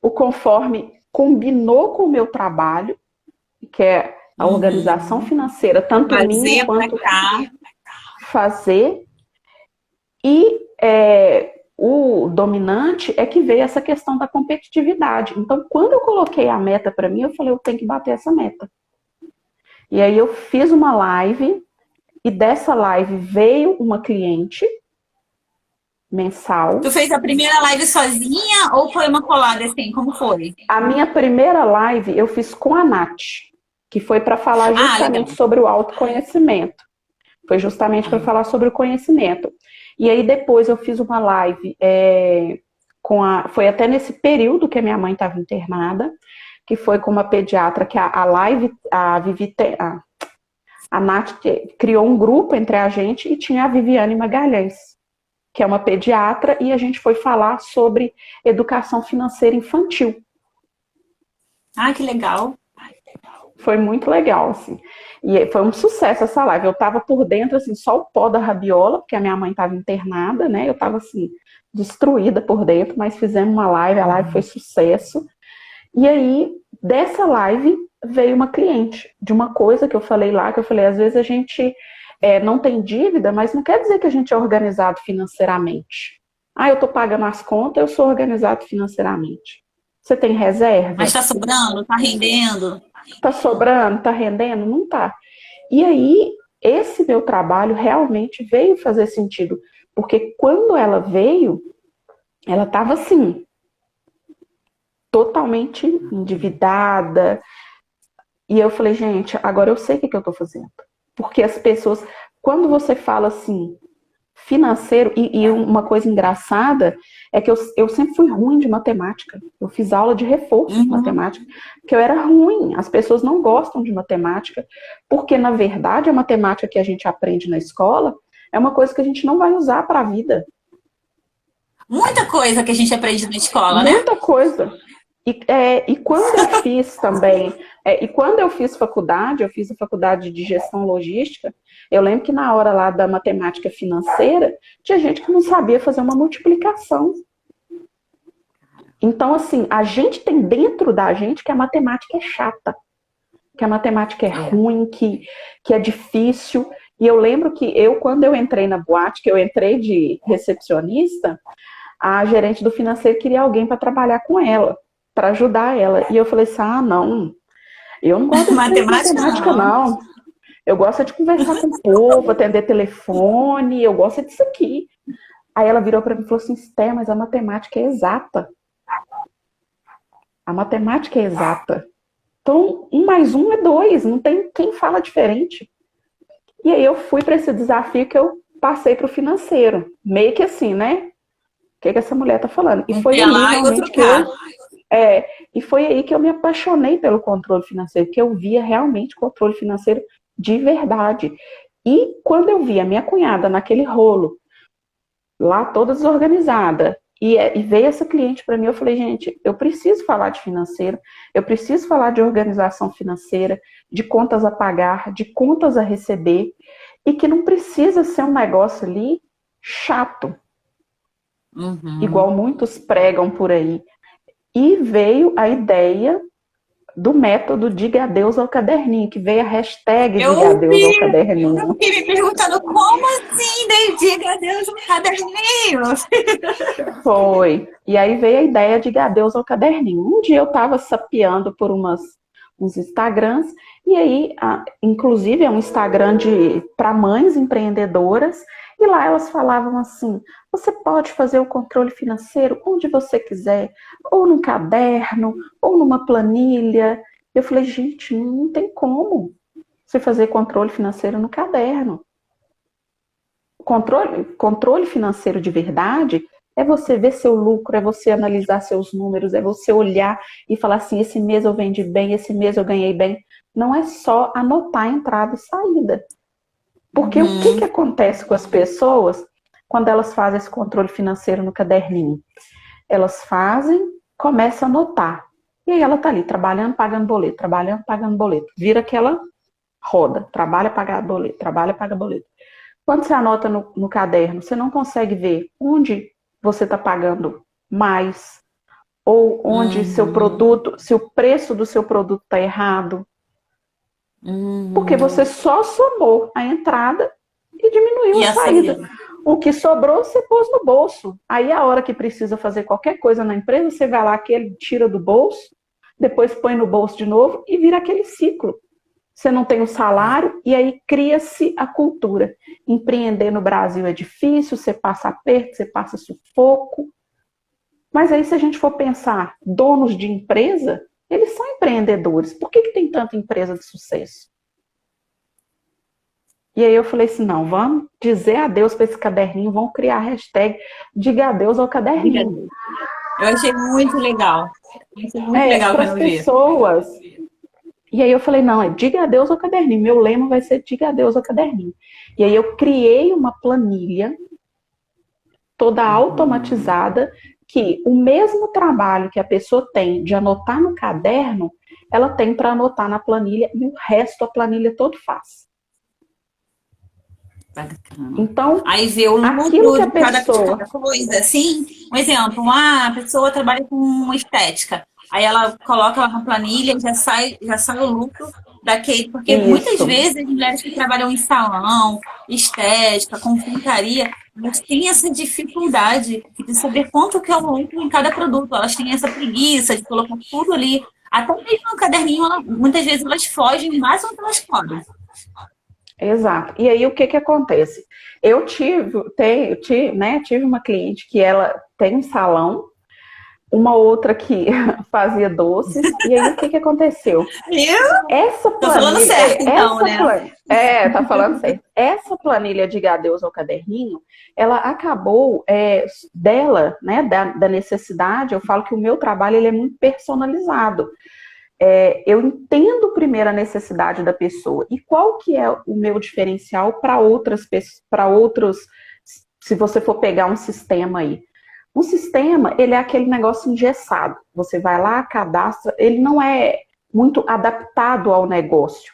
[SPEAKER 2] O conforme combinou com o meu trabalho, que é a organização
[SPEAKER 1] Uhum.
[SPEAKER 2] financeira, tanto minha
[SPEAKER 1] Fazer pra
[SPEAKER 2] quanto
[SPEAKER 1] cá.
[SPEAKER 2] fazer. E o dominante é que veio essa questão da competitividade. Então, quando eu coloquei a meta para mim, eu falei, eu tenho que bater essa meta. E aí eu fiz uma live, e dessa live veio uma cliente
[SPEAKER 1] Tu
[SPEAKER 2] mensal.
[SPEAKER 1] fez a primeira live sozinha ou foi uma colada assim? Como foi?
[SPEAKER 2] A minha primeira live eu fiz com a Nath, que foi para falar
[SPEAKER 1] Ah,
[SPEAKER 2] justamente
[SPEAKER 1] legal.
[SPEAKER 2] sobre o autoconhecimento. Foi justamente para falar sobre o conhecimento. E aí depois eu fiz uma live foi até nesse período que a minha mãe estava internada, que foi com uma pediatra que a live, a Nath criou um grupo entre a gente e tinha a Viviane Magalhães, que é uma pediatra, e a gente foi falar sobre educação financeira infantil.
[SPEAKER 1] Ah, que legal.
[SPEAKER 2] Foi muito legal, assim. E foi um sucesso essa live. Eu tava por dentro, assim, só o pó da rabiola, porque a minha mãe tava internada, né? Eu tava, assim, destruída por dentro, mas fizemos uma live, a live foi sucesso. E aí, dessa live, veio uma cliente de uma coisa que eu falei lá, que eu falei, às vezes a gente não tem dívida, mas não quer dizer que a gente é organizado financeiramente. Ah, eu tô pagando as contas, eu sou organizado financeiramente. Você tem
[SPEAKER 1] Mas
[SPEAKER 2] reserva?
[SPEAKER 1] tá sobrando? Tá rendendo?
[SPEAKER 2] Tá sobrando? Tá rendendo? Não tá. E aí, esse meu trabalho realmente veio fazer sentido, porque quando ela veio, ela estava assim, totalmente endividada. E eu falei, gente, agora eu sei o que eu estou fazendo. Porque as pessoas, quando você fala assim, financeiro, e uma coisa engraçada é que eu sempre fui ruim de matemática. Eu fiz aula de reforço de
[SPEAKER 1] Uhum.
[SPEAKER 2] matemática, porque eu era ruim. As pessoas não gostam de matemática, porque na verdade a matemática que a gente aprende na escola é uma coisa que a gente não vai usar para a vida.
[SPEAKER 1] Muita coisa que a gente aprende na escola, né?
[SPEAKER 2] Muita coisa. E quando eu fiz também, e quando eu fiz faculdade, eu fiz a faculdade de gestão logística, eu lembro que na hora lá da matemática financeira, tinha gente que não sabia fazer uma multiplicação. Então, assim, a gente tem dentro da gente que a matemática é chata, que a matemática é ruim, que é difícil. E eu lembro que quando eu entrei na boate, que eu entrei de recepcionista, a gerente do financeiro queria alguém para trabalhar com ela, para ajudar ela. E eu falei assim: ah, não, eu não gosto desse trem de
[SPEAKER 1] Matemática
[SPEAKER 2] matemática,
[SPEAKER 1] não.
[SPEAKER 2] não. Eu gosto de conversar com o povo, atender telefone, eu gosto disso aqui. Aí ela virou para mim e falou assim: Esté, mas a matemática é exata. A matemática é exata. Então, 1 mais 1 é 2, não tem quem fala diferente. E aí eu fui para esse desafio que eu passei para o financeiro. Meio que assim, né? O que essa mulher tá falando? E
[SPEAKER 1] Um
[SPEAKER 2] foi
[SPEAKER 1] pé
[SPEAKER 2] ali
[SPEAKER 1] lá e
[SPEAKER 2] realmente
[SPEAKER 1] outro
[SPEAKER 2] que
[SPEAKER 1] cá.
[SPEAKER 2] e foi aí que eu me apaixonei pelo controle financeiro, que eu via realmente controle financeiro de verdade. E quando eu vi a minha cunhada naquele rolo, lá toda desorganizada, e veio essa cliente para mim, eu falei, gente, eu preciso falar de financeiro, eu preciso falar de organização financeira, de contas a pagar, de contas a receber, e que não precisa ser um negócio ali chato, igual
[SPEAKER 1] Uhum.
[SPEAKER 2] muitos pregam por aí. E veio a ideia do método Diga Adeus ao Caderninho, que veio a hashtag Diga
[SPEAKER 1] Eu
[SPEAKER 2] Adeus ao
[SPEAKER 1] vi, eu
[SPEAKER 2] Caderninho.
[SPEAKER 1] fiquei me perguntando como assim, Daí diga adeus no caderninho.
[SPEAKER 2] Foi. E aí veio a ideia de Diga Adeus ao Caderninho. Um dia eu estava sapeando por uns Instagrams, e aí, inclusive, é um Instagram para mães empreendedoras, e lá elas falavam assim: você pode fazer o controle financeiro onde você quiser, ou num caderno, ou numa planilha. Eu falei, gente, não tem como. você fazer controle financeiro no caderno. Controle financeiro de verdade é você ver seu lucro, é você analisar seus números, é você olhar e falar assim, esse mês eu vendi bem, esse mês eu ganhei bem. Não é só anotar entrada e saída. Porque o que acontece com as pessoas quando elas fazem esse controle financeiro no caderninho? Elas fazem, começam a anotar. E aí ela tá ali, trabalhando, pagando boleto, trabalhando, pagando boleto. Vira aquela roda, trabalha, paga boleto, trabalha, paga boleto. Quando você anota no caderno, você não consegue ver onde você está pagando mais, ou onde seu produto, se o preço do seu produto está errado. Porque você só somou a entrada e diminuiu a saída. O que sobrou, você pôs no bolso. Aí, a hora que precisa fazer qualquer coisa na empresa, você vai lá, aquele tira do bolso, depois põe no bolso de novo e vira aquele ciclo. Você não tem um salário e aí cria-se a cultura. Empreender no Brasil é difícil, você passa aperto, você passa sufoco. Mas aí, se a gente for pensar, donos de empresa, eles são empreendedores. Por que tem tanta empresa de sucesso? E aí eu falei assim, não, vamos dizer adeus para esse caderninho, vamos criar a hashtag diga adeus ao caderninho.
[SPEAKER 1] Eu achei muito legal. Muito legal
[SPEAKER 2] para as pessoas. E aí eu falei, não, é diga adeus ao caderninho. Meu lema vai ser diga adeus ao caderninho. E aí eu criei uma planilha toda automatizada que o mesmo trabalho que a pessoa tem de anotar no caderno, ela tem para anotar na planilha e o resto a planilha todo faz. Então,
[SPEAKER 1] aí vê o lucro de cada coisa, assim, um exemplo, a pessoa trabalha com estética, aí ela coloca lá na planilha e já sai o lucro daquele, porque muitas vezes as mulheres que trabalham em salão, estética, confeitaria, elas têm essa dificuldade de saber quanto que é o lucro em cada produto, elas têm essa preguiça de colocar tudo ali, até mesmo no caderninho, muitas vezes elas fogem mais do que elas podem.
[SPEAKER 2] Exato. E aí o que acontece? Eu tive uma cliente que ela tem um salão, uma outra que fazia doces, e aí o que aconteceu? Essa planilha, tô
[SPEAKER 1] falando certo, então, né?
[SPEAKER 2] Tá falando certo. Essa planilha de adeus ao caderninho, ela acabou dela, né, da necessidade. Eu falo que o meu trabalho ele é muito personalizado. Eu entendo primeiro a necessidade da pessoa e qual que é o meu diferencial para outras pessoas, para outros, se você for pegar um sistema aí. Um sistema, ele é aquele negócio engessado. Você vai lá, cadastra, ele não é muito adaptado ao negócio.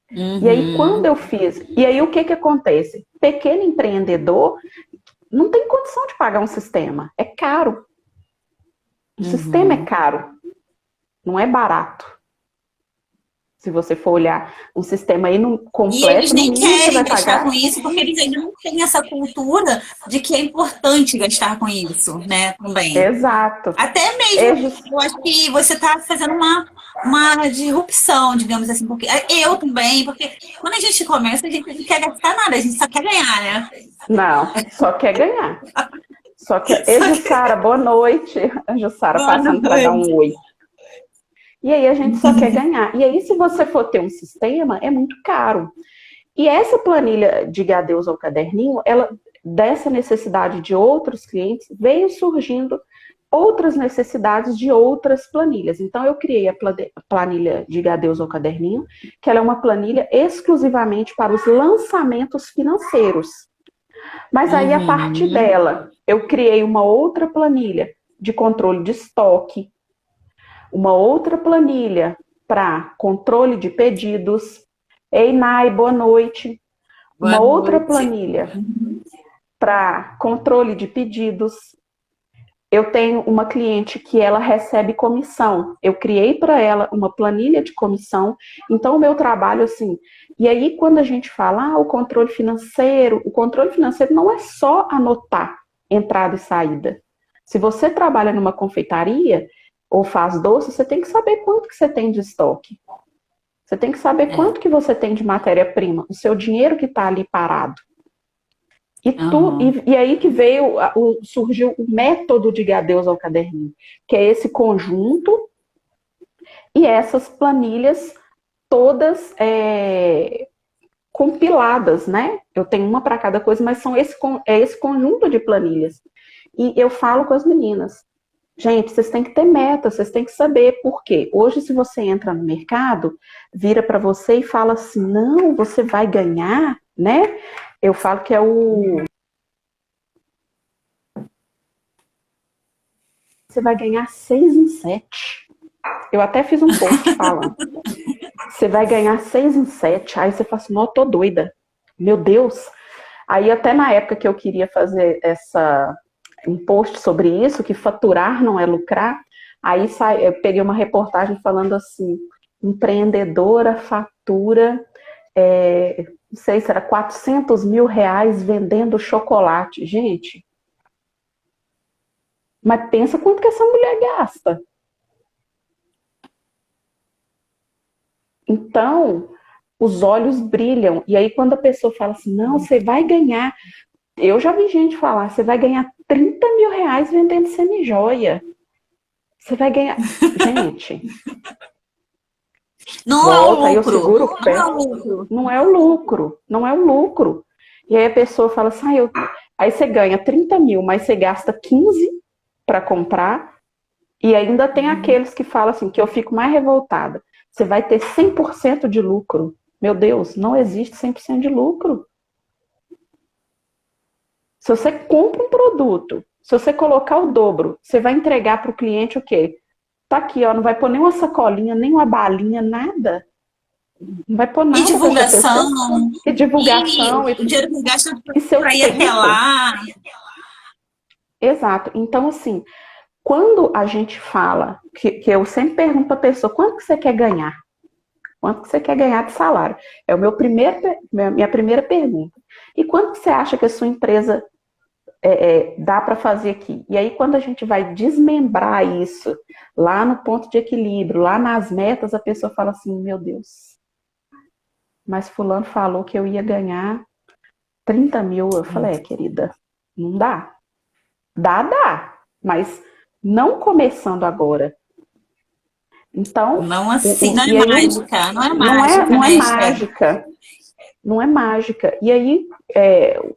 [SPEAKER 2] E aí, quando eu fiz... E aí, o que acontece? Pequeno empreendedor não tem condição de pagar um sistema. É caro. O sistema é caro. Não é barato. Se você for olhar um sistema aí completo...
[SPEAKER 1] E eles nem querem gastar com isso, porque eles ainda não têm essa cultura de que é importante gastar com isso, né? Também.
[SPEAKER 2] Exato.
[SPEAKER 1] Até mesmo, eu acho que você está fazendo uma disrupção, digamos assim, porque eu também, porque quando a gente começa, a gente não quer gastar nada, a gente só quer ganhar, né?
[SPEAKER 2] Não, só quer ganhar. Só que... Jussara, boa noite. A Jussara passando para dar um oi. E aí a gente só quer ganhar. E aí, se você for ter um sistema, é muito caro. E essa planilha de adeus ao caderninho, ela, dessa necessidade de outros clientes, veio surgindo outras necessidades de outras planilhas. Então, eu criei a planilha de adeus ao caderninho, que ela é uma planilha exclusivamente para os lançamentos financeiros. Mas aí, a partir dela, eu criei uma outra planilha de controle de estoque, uma outra planilha para controle de pedidos. Ei, Nai, boa noite. Uma outra planilha para controle de pedidos. Eu tenho uma cliente que ela recebe comissão. Eu criei para ela uma planilha de comissão. Então, o meu trabalho, assim... E aí, quando a gente fala o controle financeiro não é só anotar entrada e saída. Se você trabalha numa confeitaria... ou faz doce, você tem que saber quanto que você tem de estoque. Você tem que saber quanto que você tem de matéria-prima, o seu dinheiro que está ali parado. E aí que surgiu o método de adeus ao caderninho, que é esse conjunto e essas planilhas todas compiladas, né? Eu tenho uma para cada coisa, mas é esse conjunto de planilhas. E eu falo com as meninas, gente, vocês têm que ter meta, vocês têm que saber por quê. Hoje, se você entra no mercado, vira para você e fala assim, não, você vai ganhar, né? Eu falo que é você vai ganhar 6 em 7. Eu até fiz um post falando. Você vai ganhar 6 em 7. Aí você fala assim, não, tô doida. Meu Deus. Aí até na época que eu queria fazer um post sobre isso, que faturar não é lucrar, aí eu peguei uma reportagem falando assim, empreendedora fatura, não sei se era 400 mil reais vendendo chocolate. Gente, mas pensa quanto que essa mulher gasta. Então, os olhos brilham. E aí, quando a pessoa fala assim, não, você vai ganhar. Eu já vi gente falar, você vai ganhar 30 mil reais vendendo semijoia. Você vai ganhar. Gente.
[SPEAKER 1] Não é o lucro.
[SPEAKER 2] Aí eu seguro o pé.
[SPEAKER 1] Não é o lucro.
[SPEAKER 2] Não é o lucro. Não é o lucro. E aí a pessoa fala assim, aí você ganha 30 mil, mas você gasta 15 para comprar. E ainda tem aqueles que falam assim, que eu fico mais revoltada. Você vai ter 100% de lucro. Meu Deus, não existe 100% de lucro. Se você compra um produto, se você colocar o dobro, você vai entregar para o cliente o quê? Tá aqui, ó, não vai pôr nem uma sacolinha, nem uma balinha, nada. Não vai pôr nada.
[SPEAKER 1] E divulgação.
[SPEAKER 2] E divulgação.
[SPEAKER 1] E o dinheiro que gasta
[SPEAKER 2] seu
[SPEAKER 1] para ir até lá.
[SPEAKER 2] Exato. Então, assim, quando a gente fala, que eu sempre pergunto para a pessoa, quanto que você quer ganhar? Quanto que você quer ganhar de salário? É minha primeira pergunta. E quanto que você acha que a sua empresa dá para fazer aqui? E aí, quando a gente vai desmembrar isso, lá no ponto de equilíbrio, lá nas metas, a pessoa fala assim, meu Deus, mas fulano falou que eu ia ganhar 30 mil. Eu falei, querida, não dá. Dá. Mas não começando agora. Então,
[SPEAKER 1] não assim, não é mágica.
[SPEAKER 2] Não é mágica. E aí,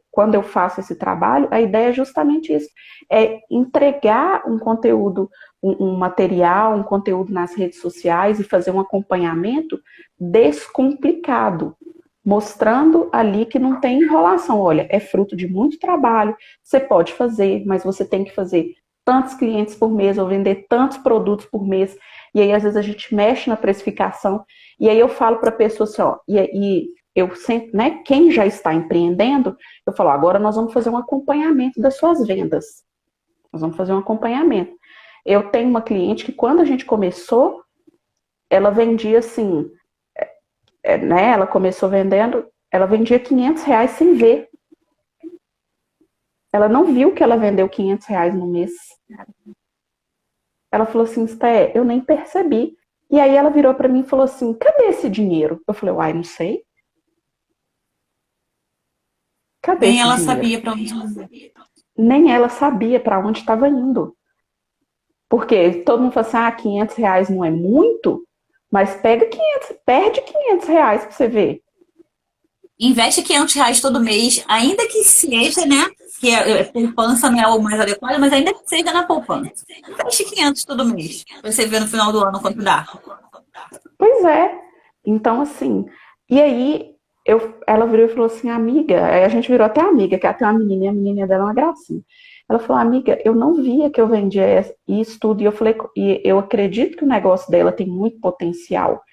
[SPEAKER 2] quando eu faço esse trabalho, a ideia é justamente isso. É entregar um conteúdo, um material, um conteúdo nas redes sociais e fazer um acompanhamento descomplicado. Mostrando ali que não tem enrolação. Olha, é fruto de muito trabalho, você pode fazer, mas você tem que fazer tantos clientes por mês ou vender tantos produtos por mês. E aí, às vezes, a gente mexe na precificação. E aí eu falo para a pessoa assim, ó, e eu sempre, né, quem já está empreendendo, eu falo, agora nós vamos fazer um acompanhamento das suas vendas. Nós vamos fazer um acompanhamento. Eu tenho uma cliente que, quando a gente começou, ela vendia assim, né, ela começou vendendo, ela vendia 500 reais sem ver. Ela não viu que ela vendeu 500 reais no mês. Ela falou assim, Sté, eu nem percebi. E aí ela virou para mim e falou assim, cadê esse dinheiro? Eu falei, uai, não sei. Cadê esse dinheiro?
[SPEAKER 1] Nem ela sabia para onde ir.
[SPEAKER 2] Nem ela sabia para onde estava indo. Porque todo mundo fala assim, 500 reais não é muito, mas perde 500 reais para você ver.
[SPEAKER 1] Investe 500 reais todo mês, ainda que seja, né? Que poupança não é o mais adequado, mas ainda que seja na poupança. Investe 500 todo mês, pra você ver no final do ano quanto dá.
[SPEAKER 2] Pois é. Então, assim, e aí ela virou e falou assim, amiga, aí a gente virou até amiga, que ela tem uma menina, e a menina dela é uma gracinha. Ela falou, amiga, eu não via que eu vendia isso tudo, e eu falei, e eu acredito que o negócio dela tem muito potencial.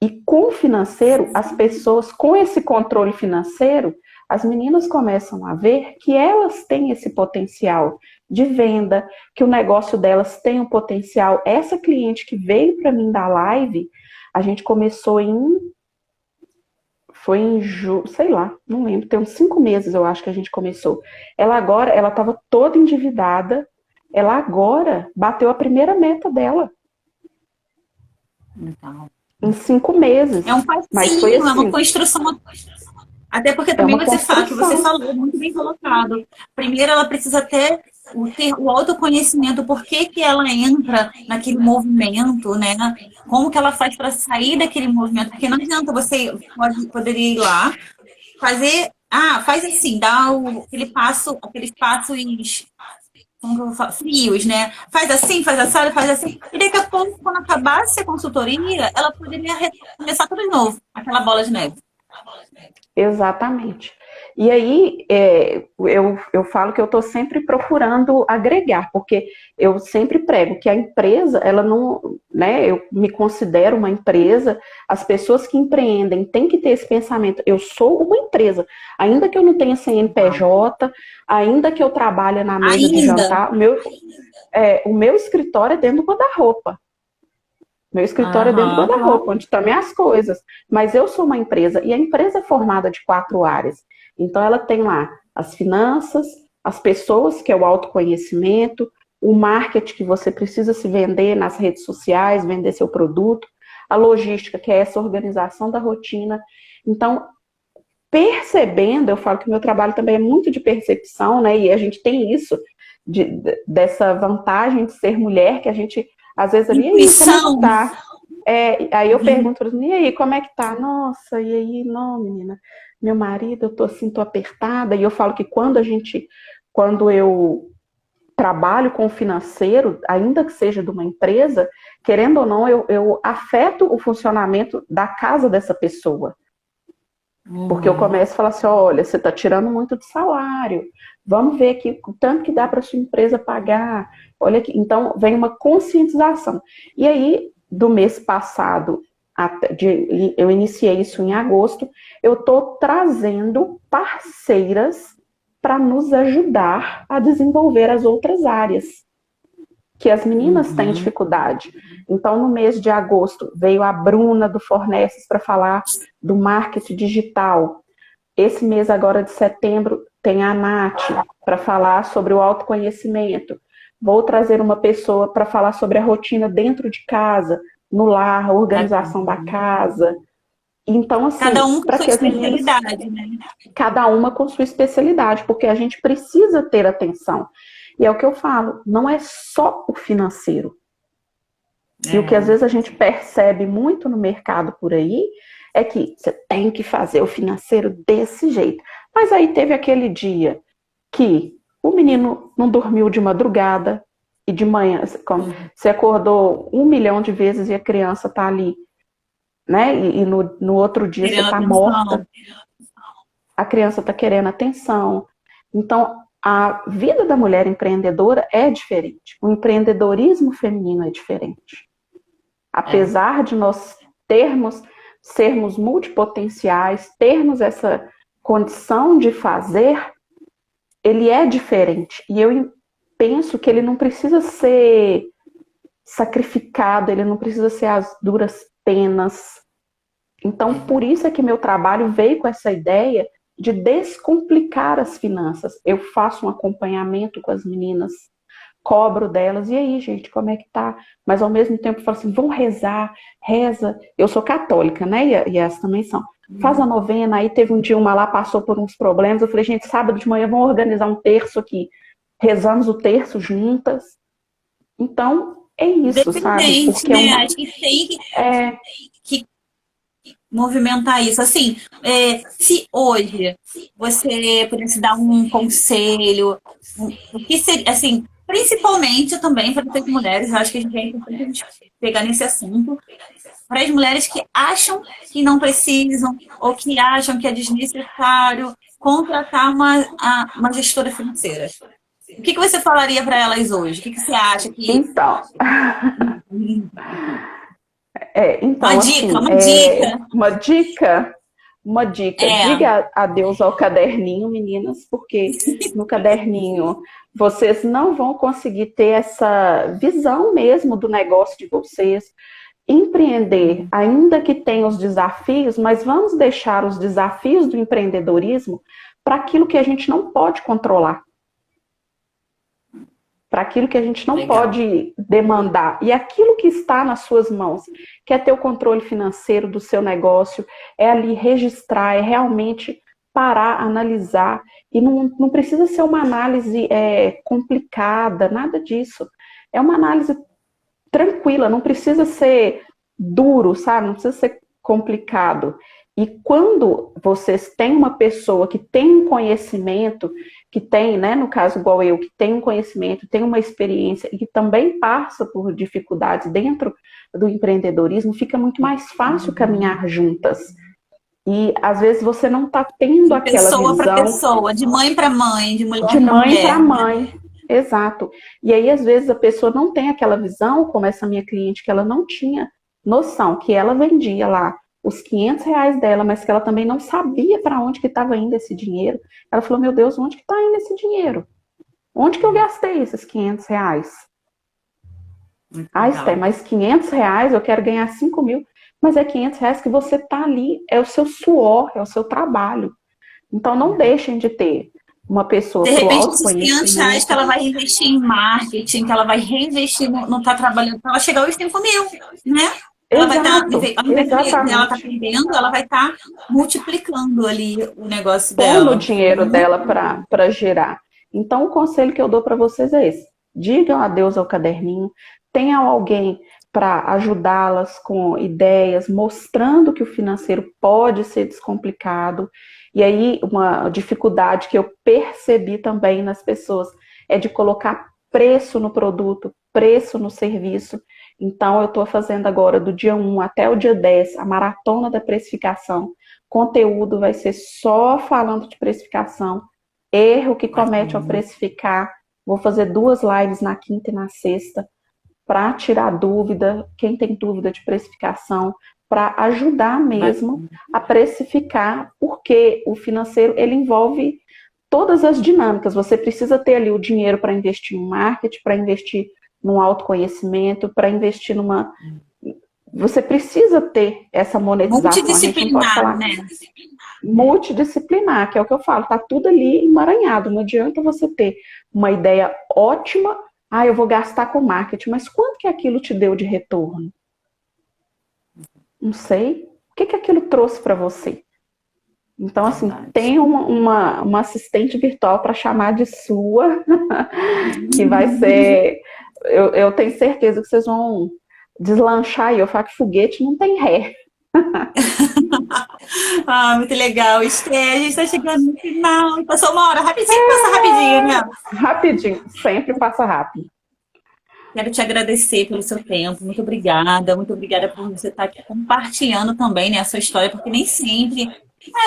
[SPEAKER 2] E com o financeiro, as pessoas com esse controle financeiro, as meninas começam a ver que elas têm esse potencial de venda, que o negócio delas tem um potencial. Essa cliente que veio para mim da live, a gente começou foi em julho, sei lá, não lembro, tem uns 5 meses eu acho que a gente começou. Ela estava toda endividada, ela agora bateu a primeira meta dela.
[SPEAKER 1] Então,
[SPEAKER 2] em 5 meses.
[SPEAKER 1] é um passinho,
[SPEAKER 2] mas foi assim,
[SPEAKER 1] é uma construção. Até porque também você falou muito bem colocado. Primeiro ela precisa ter o autoconhecimento, por que que ela entra naquele movimento, né? Como que ela faz para sair daquele movimento? Porque não adianta você poderia ir lá, fazer, faz assim, dá aqueles passos, como que eu vou falar? Frios, né? Faz assim, faz assado, faz assim. E daqui a pouco, quando acabasse a consultoria, ela poderia começar tudo de novo, aquela bola de neve.
[SPEAKER 2] Exatamente. E aí, eu falo que eu estou sempre procurando agregar, porque eu sempre prego que a empresa, ela não, né, eu me considero uma empresa, as pessoas que empreendem têm que ter esse pensamento, eu sou uma empresa, ainda que eu não tenha CNPJ, ainda que eu trabalhe na mesa de
[SPEAKER 1] Ainda.
[SPEAKER 2] jantar, o meu escritório é dentro do guarda-roupa. Meu escritório é dentro do
[SPEAKER 1] Aham.
[SPEAKER 2] guarda-roupa, onde estão minhas coisas. Mas eu sou uma empresa, e a empresa é formada de 4 áreas. Então, ela tem lá as finanças, as pessoas, que é o autoconhecimento, o marketing, que você precisa se vender nas redes sociais, vender seu produto, a logística, que é essa organização da rotina. Então, percebendo, eu falo que o meu trabalho também é muito de percepção, né? E a gente tem isso, dessa vantagem de ser mulher, que a gente, às vezes, ali, e aí, como é que
[SPEAKER 1] Intuição.
[SPEAKER 2] tá? Aí eu pergunto, e aí, como é que tá? Nossa, e aí, não, menina, meu marido, eu tô assim, tô apertada, e eu falo que quando eu trabalho com o financeiro, ainda que seja de uma empresa, querendo ou não, eu afeto o funcionamento da casa dessa pessoa. Porque eu
[SPEAKER 1] Uhum.
[SPEAKER 2] começo a falar assim, olha, você está tirando muito de salário, vamos ver aqui o tanto que dá para sua empresa pagar. Olha aqui, então vem uma conscientização. E aí, do mês passado, eu iniciei isso em agosto, eu estou trazendo parceiras para nos ajudar a desenvolver as outras áreas que as meninas têm
[SPEAKER 1] Uhum.
[SPEAKER 2] dificuldade. Então, no mês de agosto, veio a Bruna do Forneces para falar do marketing digital. Esse mês agora de setembro tem a Nath para falar sobre o autoconhecimento. Vou trazer uma pessoa para falar sobre a rotina dentro de casa, no lar, a organização da casa. Então,
[SPEAKER 1] Cada
[SPEAKER 2] assim,
[SPEAKER 1] um com
[SPEAKER 2] para
[SPEAKER 1] sua
[SPEAKER 2] que as meninas,
[SPEAKER 1] especialidade, né?
[SPEAKER 2] cada uma com sua especialidade, porque a gente precisa ter atenção. E é o que eu falo, não é só o financeiro. E o que às
[SPEAKER 1] É.
[SPEAKER 2] vezes a gente percebe muito no mercado por aí é que você tem que fazer o financeiro desse jeito. Mas aí teve aquele dia que o menino não dormiu de madrugada e de manhã você acordou 1 milhão de vezes e a criança está ali, né? E no outro dia você
[SPEAKER 1] Querendo
[SPEAKER 2] está
[SPEAKER 1] atenção.
[SPEAKER 2] morta, a criança está querendo atenção. Então, a vida da mulher empreendedora é diferente. O empreendedorismo feminino é diferente.
[SPEAKER 1] É.
[SPEAKER 2] Apesar de nós sermos multipotenciais, termos essa condição de fazer, ele é diferente. E eu penso que ele não precisa ser sacrificado, ele não precisa ser as duras penas. Então, por isso é que meu trabalho veio com essa ideia de descomplicar as finanças. Eu faço um acompanhamento com as meninas, cobro delas, e aí, gente, como é que tá? Mas ao mesmo tempo falo assim, vão rezar, reza. Eu sou católica, né? E elas também são. Faz a novena, aí teve um dia uma lá, passou por uns problemas. Eu falei, gente, sábado de manhã vamos organizar um terço aqui. Rezamos o terço juntas. Então, é isso, sabe?
[SPEAKER 1] Dependente,
[SPEAKER 2] Porque é
[SPEAKER 1] né?
[SPEAKER 2] uma.
[SPEAKER 1] Acho que tem
[SPEAKER 2] É,
[SPEAKER 1] que movimentar isso. Assim, se hoje você pudesse dar um conselho, o que seria, assim, principalmente também para as mulheres, eu acho que a gente é importante a gente pegar nesse assunto, para as mulheres que acham que não precisam ou que acham que é desnecessário contratar uma gestora financeira. O que você falaria para elas hoje? O que você acha que.
[SPEAKER 2] então,
[SPEAKER 1] Uma
[SPEAKER 2] então,
[SPEAKER 1] dica,
[SPEAKER 2] assim,
[SPEAKER 1] uma dica.
[SPEAKER 2] uma dica,
[SPEAKER 1] É.
[SPEAKER 2] diga adeus ao caderninho, meninas, porque no caderninho vocês não vão conseguir ter essa visão mesmo do negócio de vocês. Empreender, ainda que tenha os desafios, mas vamos deixar os desafios do empreendedorismo para aquilo que a gente não pode controlar, para aquilo que a gente não
[SPEAKER 1] Legal.
[SPEAKER 2] pode demandar. E aquilo que está nas suas mãos, que é ter o controle financeiro do seu negócio, é ali registrar, é realmente parar, analisar. E não precisa ser uma análise complicada, nada disso. É uma análise tranquila, não precisa ser duro, sabe? Não precisa ser complicado. E quando vocês têm uma pessoa que tem um conhecimento, que tem, né, no caso igual eu, que tem um conhecimento, tem uma experiência e que também passa por dificuldades dentro do empreendedorismo, fica muito mais fácil caminhar juntas. E às vezes você não está tendo
[SPEAKER 1] De
[SPEAKER 2] aquela
[SPEAKER 1] pessoa para
[SPEAKER 2] visão
[SPEAKER 1] pessoa, de mãe para mãe, de mulher
[SPEAKER 2] de
[SPEAKER 1] para
[SPEAKER 2] mãe
[SPEAKER 1] mulher.
[SPEAKER 2] para mãe. Exato. E aí, às vezes, a pessoa não tem aquela visão, como essa minha cliente, que ela não tinha noção, que ela vendia lá os R$ 500 dela, mas que ela também não sabia para onde que estava indo esse dinheiro. Ela falou, meu Deus, onde que está indo esse dinheiro? Onde que eu gastei esses R$ 500? Ah, Esté, mas R$ 500, eu quero ganhar 5 mil. Mas é R$ 500 que você está ali, é o seu suor, é o seu trabalho. Então, não deixem de ter uma pessoa
[SPEAKER 1] De
[SPEAKER 2] para o
[SPEAKER 1] repente, esses R$ 500 que
[SPEAKER 2] autoconhecimento.
[SPEAKER 1] ela vai reinvestir em marketing, que ela vai reinvestir no tá trabalhando, para ela chegar aos 5 mil, né? Ela vai estar,
[SPEAKER 2] Exato,
[SPEAKER 1] ao invés dela estar
[SPEAKER 2] exatamente.
[SPEAKER 1] perdendo, ela vai estar multiplicando ali o negócio
[SPEAKER 2] Pondo o
[SPEAKER 1] dela.
[SPEAKER 2] dinheiro dela para girar. Então, o conselho que eu dou para vocês é esse: digam adeus ao caderninho, tenham alguém para ajudá-las com ideias, mostrando que o financeiro pode ser descomplicado. E aí, uma dificuldade que eu percebi também nas pessoas é de colocar preço no produto, preço no serviço. Então, eu estou fazendo agora, do dia 1 até o dia 10, a maratona da precificação. Conteúdo vai ser só falando de precificação, erro que comete ao precificar. Vou fazer 2 lives na quinta e na sexta para tirar dúvida, quem tem dúvida de precificação, para ajudar mesmo a precificar, porque o financeiro ele envolve todas as dinâmicas. Você precisa ter ali o dinheiro para investir em marketing, para investir num autoconhecimento, para investir numa. Você precisa ter essa monetização. A gente não pode
[SPEAKER 1] Multidisciplinar,
[SPEAKER 2] falar
[SPEAKER 1] né?
[SPEAKER 2] multidisciplinar, que é o que eu falo, tá tudo ali emaranhado. Não adianta você ter uma ideia ótima, eu vou gastar com marketing, mas quanto que aquilo te deu de retorno? Não sei. O que aquilo trouxe para você? Então, assim, tem uma assistente virtual para chamar de sua, que vai ser. Eu tenho certeza que vocês vão deslanchar aí. Eu falo que foguete não tem ré.
[SPEAKER 1] Muito legal, Esther. A gente está chegando no final. Passou uma hora, rapidinho, passa rapidinho, né?
[SPEAKER 2] Rapidinho, sempre passa rápido.
[SPEAKER 1] Quero te agradecer pelo seu tempo. Muito obrigada por você estar aqui compartilhando também, né, a sua história, porque nem sempre.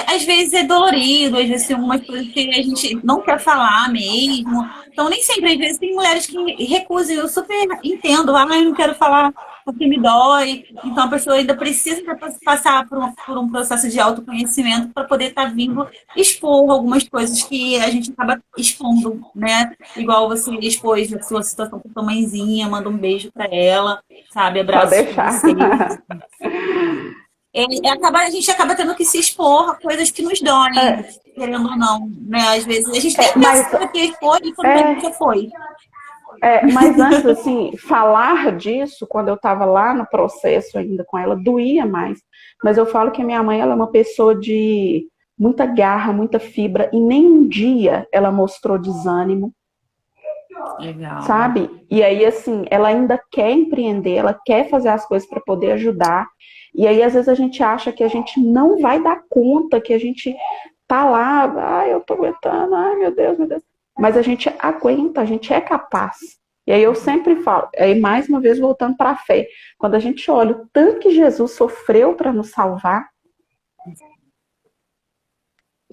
[SPEAKER 1] Às vezes é dolorido, às vezes tem algumas coisas que a gente não quer falar mesmo. Então, nem sempre, às vezes, tem mulheres que recusam. Eu super entendo, eu não quero falar porque me dói. Então, a pessoa ainda precisa passar por um processo de autoconhecimento para poder estar vindo expor algumas coisas que a gente acaba expondo, né? Igual você expôs a sua situação com a sua mãezinha, manda um beijo para ela, sabe?
[SPEAKER 2] Pode
[SPEAKER 1] Abraços para
[SPEAKER 2] deixar.
[SPEAKER 1] você. A gente acaba tendo que se expor a coisas que nos doem, querendo ou não, né? Às vezes a gente nem pensa que expor e quando a gente já foi.
[SPEAKER 2] Mas antes, assim, falar disso, quando eu estava lá no processo ainda com ela, doía mais. Mas eu falo que a minha mãe, ela é uma pessoa de muita garra, muita fibra, e nem um dia ela mostrou desânimo.
[SPEAKER 1] Legal.
[SPEAKER 2] Sabe? E aí, assim, ela ainda quer empreender, ela quer fazer as coisas para poder ajudar. E aí, às vezes, a gente acha que a gente não vai dar conta, que a gente tá lá, eu tô aguentando, meu Deus, meu Deus. Mas a gente aguenta, a gente é capaz. E aí eu sempre falo, aí mais uma vez voltando para a fé, quando a gente olha o tanto que Jesus sofreu para nos salvar,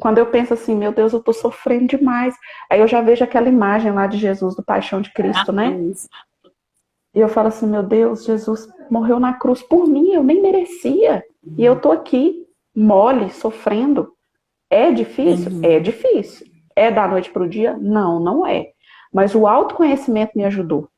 [SPEAKER 2] quando eu penso assim, meu Deus, eu tô sofrendo demais. Aí eu já vejo aquela imagem lá de Jesus, do Paixão de Cristo, né? E eu falo assim, meu Deus, Jesus morreu na cruz por mim, eu nem merecia. E eu tô aqui, mole, sofrendo. É difícil? É difícil. É da noite pro dia? Não, não é. Mas o autoconhecimento me ajudou.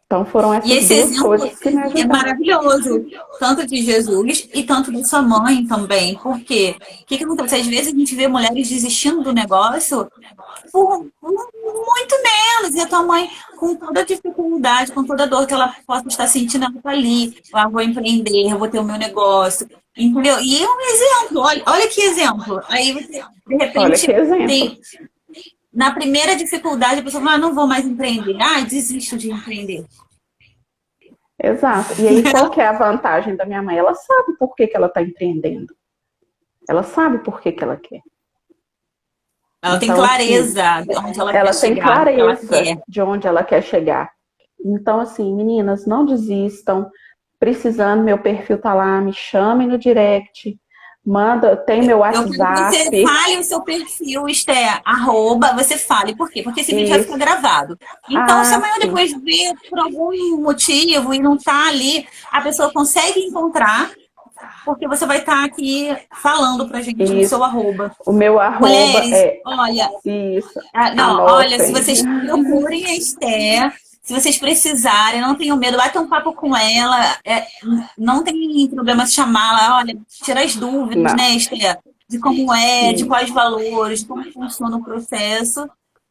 [SPEAKER 2] Então foram essas duas coisas que me ajudaram.
[SPEAKER 1] É maravilhoso, tanto de Jesus e tanto da sua mãe também, porque o que acontece? Às vezes a gente vê mulheres desistindo do negócio por muito menos, vezes a tua mãe, com toda a dificuldade, com toda a dor que ela possa estar sentindo, ela tá ali. Eu vou empreender, eu vou ter o meu negócio. Entendeu? E é um exemplo, olha que exemplo. Aí você, de
[SPEAKER 2] Olha que
[SPEAKER 1] repente,
[SPEAKER 2] exemplo.
[SPEAKER 1] tem, na primeira dificuldade, a pessoa fala, ah, não vou mais empreender. Ah, desisto de empreender.
[SPEAKER 2] Exato. E aí, qual que é a vantagem da minha mãe? Ela sabe por que que ela está empreendendo. Ela sabe por que que ela quer.
[SPEAKER 1] Ela tem
[SPEAKER 2] Então, assim,
[SPEAKER 1] clareza de onde ela quer
[SPEAKER 2] ela tem
[SPEAKER 1] chegar, do que ela
[SPEAKER 2] clareza
[SPEAKER 1] quer.
[SPEAKER 2] de onde ela quer chegar. Então, assim, meninas, não desistam. Precisando, meu perfil tá lá, me chamem no direct. Manda, tem meu
[SPEAKER 1] Eu quero que você
[SPEAKER 2] WhatsApp.
[SPEAKER 1] fale o seu perfil, Esté, arroba, você fale. Por quê? Porque esse vídeo vai ficar
[SPEAKER 2] Isso.
[SPEAKER 1] gravado. Então, se
[SPEAKER 2] Ah,
[SPEAKER 1] amanhã
[SPEAKER 2] sim.
[SPEAKER 1] depois ver por algum motivo e não tá ali, a pessoa consegue encontrar, porque você vai estar aqui falando pra gente no seu
[SPEAKER 2] Isso.
[SPEAKER 1] arroba.
[SPEAKER 2] O meu arroba
[SPEAKER 1] Mulheres,
[SPEAKER 2] é
[SPEAKER 1] olha,
[SPEAKER 2] isso.
[SPEAKER 1] não, olha, se
[SPEAKER 2] Anotem.
[SPEAKER 1] vocês procurem a Esté, se vocês precisarem, não tenham medo, bata um papo com ela, não tem problema se chamá-la, olha, tirar as dúvidas,
[SPEAKER 2] Não.
[SPEAKER 1] né, Esté, de como é, de
[SPEAKER 2] Isso.
[SPEAKER 1] quais valores, de como funciona o processo,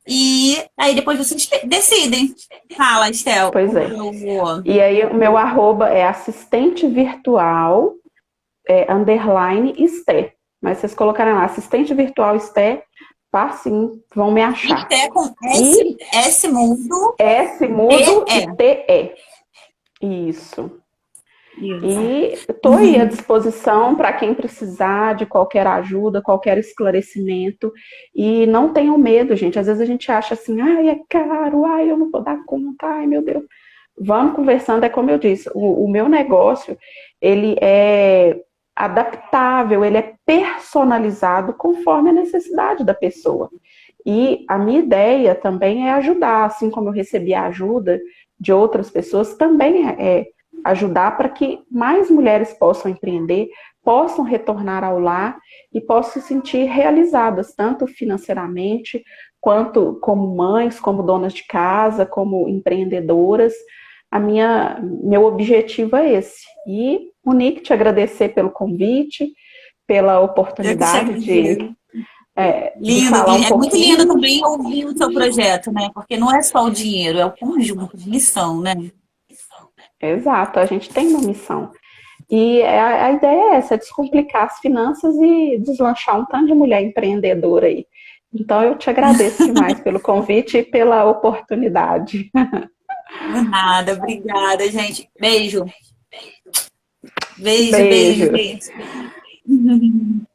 [SPEAKER 1] e aí depois vocês decidem. Fala, Esté,
[SPEAKER 2] Pois é. E aí, o meu arroba é assistente virtual, underline Esté. Mas vocês colocarem lá, assistente virtual Esté, facinho, vão me achar.
[SPEAKER 1] Esté com
[SPEAKER 2] E
[SPEAKER 1] S mudo,
[SPEAKER 2] S mudo e
[SPEAKER 1] E.
[SPEAKER 2] TE. Isso.
[SPEAKER 1] Isso.
[SPEAKER 2] E estou aí à disposição para quem precisar de qualquer ajuda, qualquer esclarecimento. E não tenham medo, gente. Às vezes a gente acha assim, ai, é caro, ai, eu não vou dar conta, ai, meu Deus. Vamos conversando, é como eu disse, o meu negócio, ele é adaptável, ele é personalizado conforme a necessidade da pessoa. E a minha ideia também é ajudar, assim como eu recebi a ajuda de outras pessoas, também é ajudar para que mais mulheres possam empreender, possam retornar ao lar e possam se sentir realizadas, tanto financeiramente, quanto como mães, como donas de casa, como empreendedoras. Meu objetivo é esse. E, Monique, te agradecer pelo convite, pela
[SPEAKER 1] Eu que te
[SPEAKER 2] oportunidade
[SPEAKER 1] agradeço.
[SPEAKER 2] de
[SPEAKER 1] Lindo,
[SPEAKER 2] falar um
[SPEAKER 1] é muito lindo
[SPEAKER 2] pouquinho.
[SPEAKER 1] também ouvir o seu projeto, né? Porque não é só o dinheiro, é o conjunto de missão, né?
[SPEAKER 2] Exato, a gente tem uma missão. E a ideia é essa, é descomplicar as finanças e deslanchar um tanto de mulher empreendedora aí. Então eu te agradeço demais pelo convite e pela oportunidade.
[SPEAKER 1] Por nada, obrigada, gente. Beijo. Beijo, beijo,
[SPEAKER 2] Beijos.
[SPEAKER 1] beijo.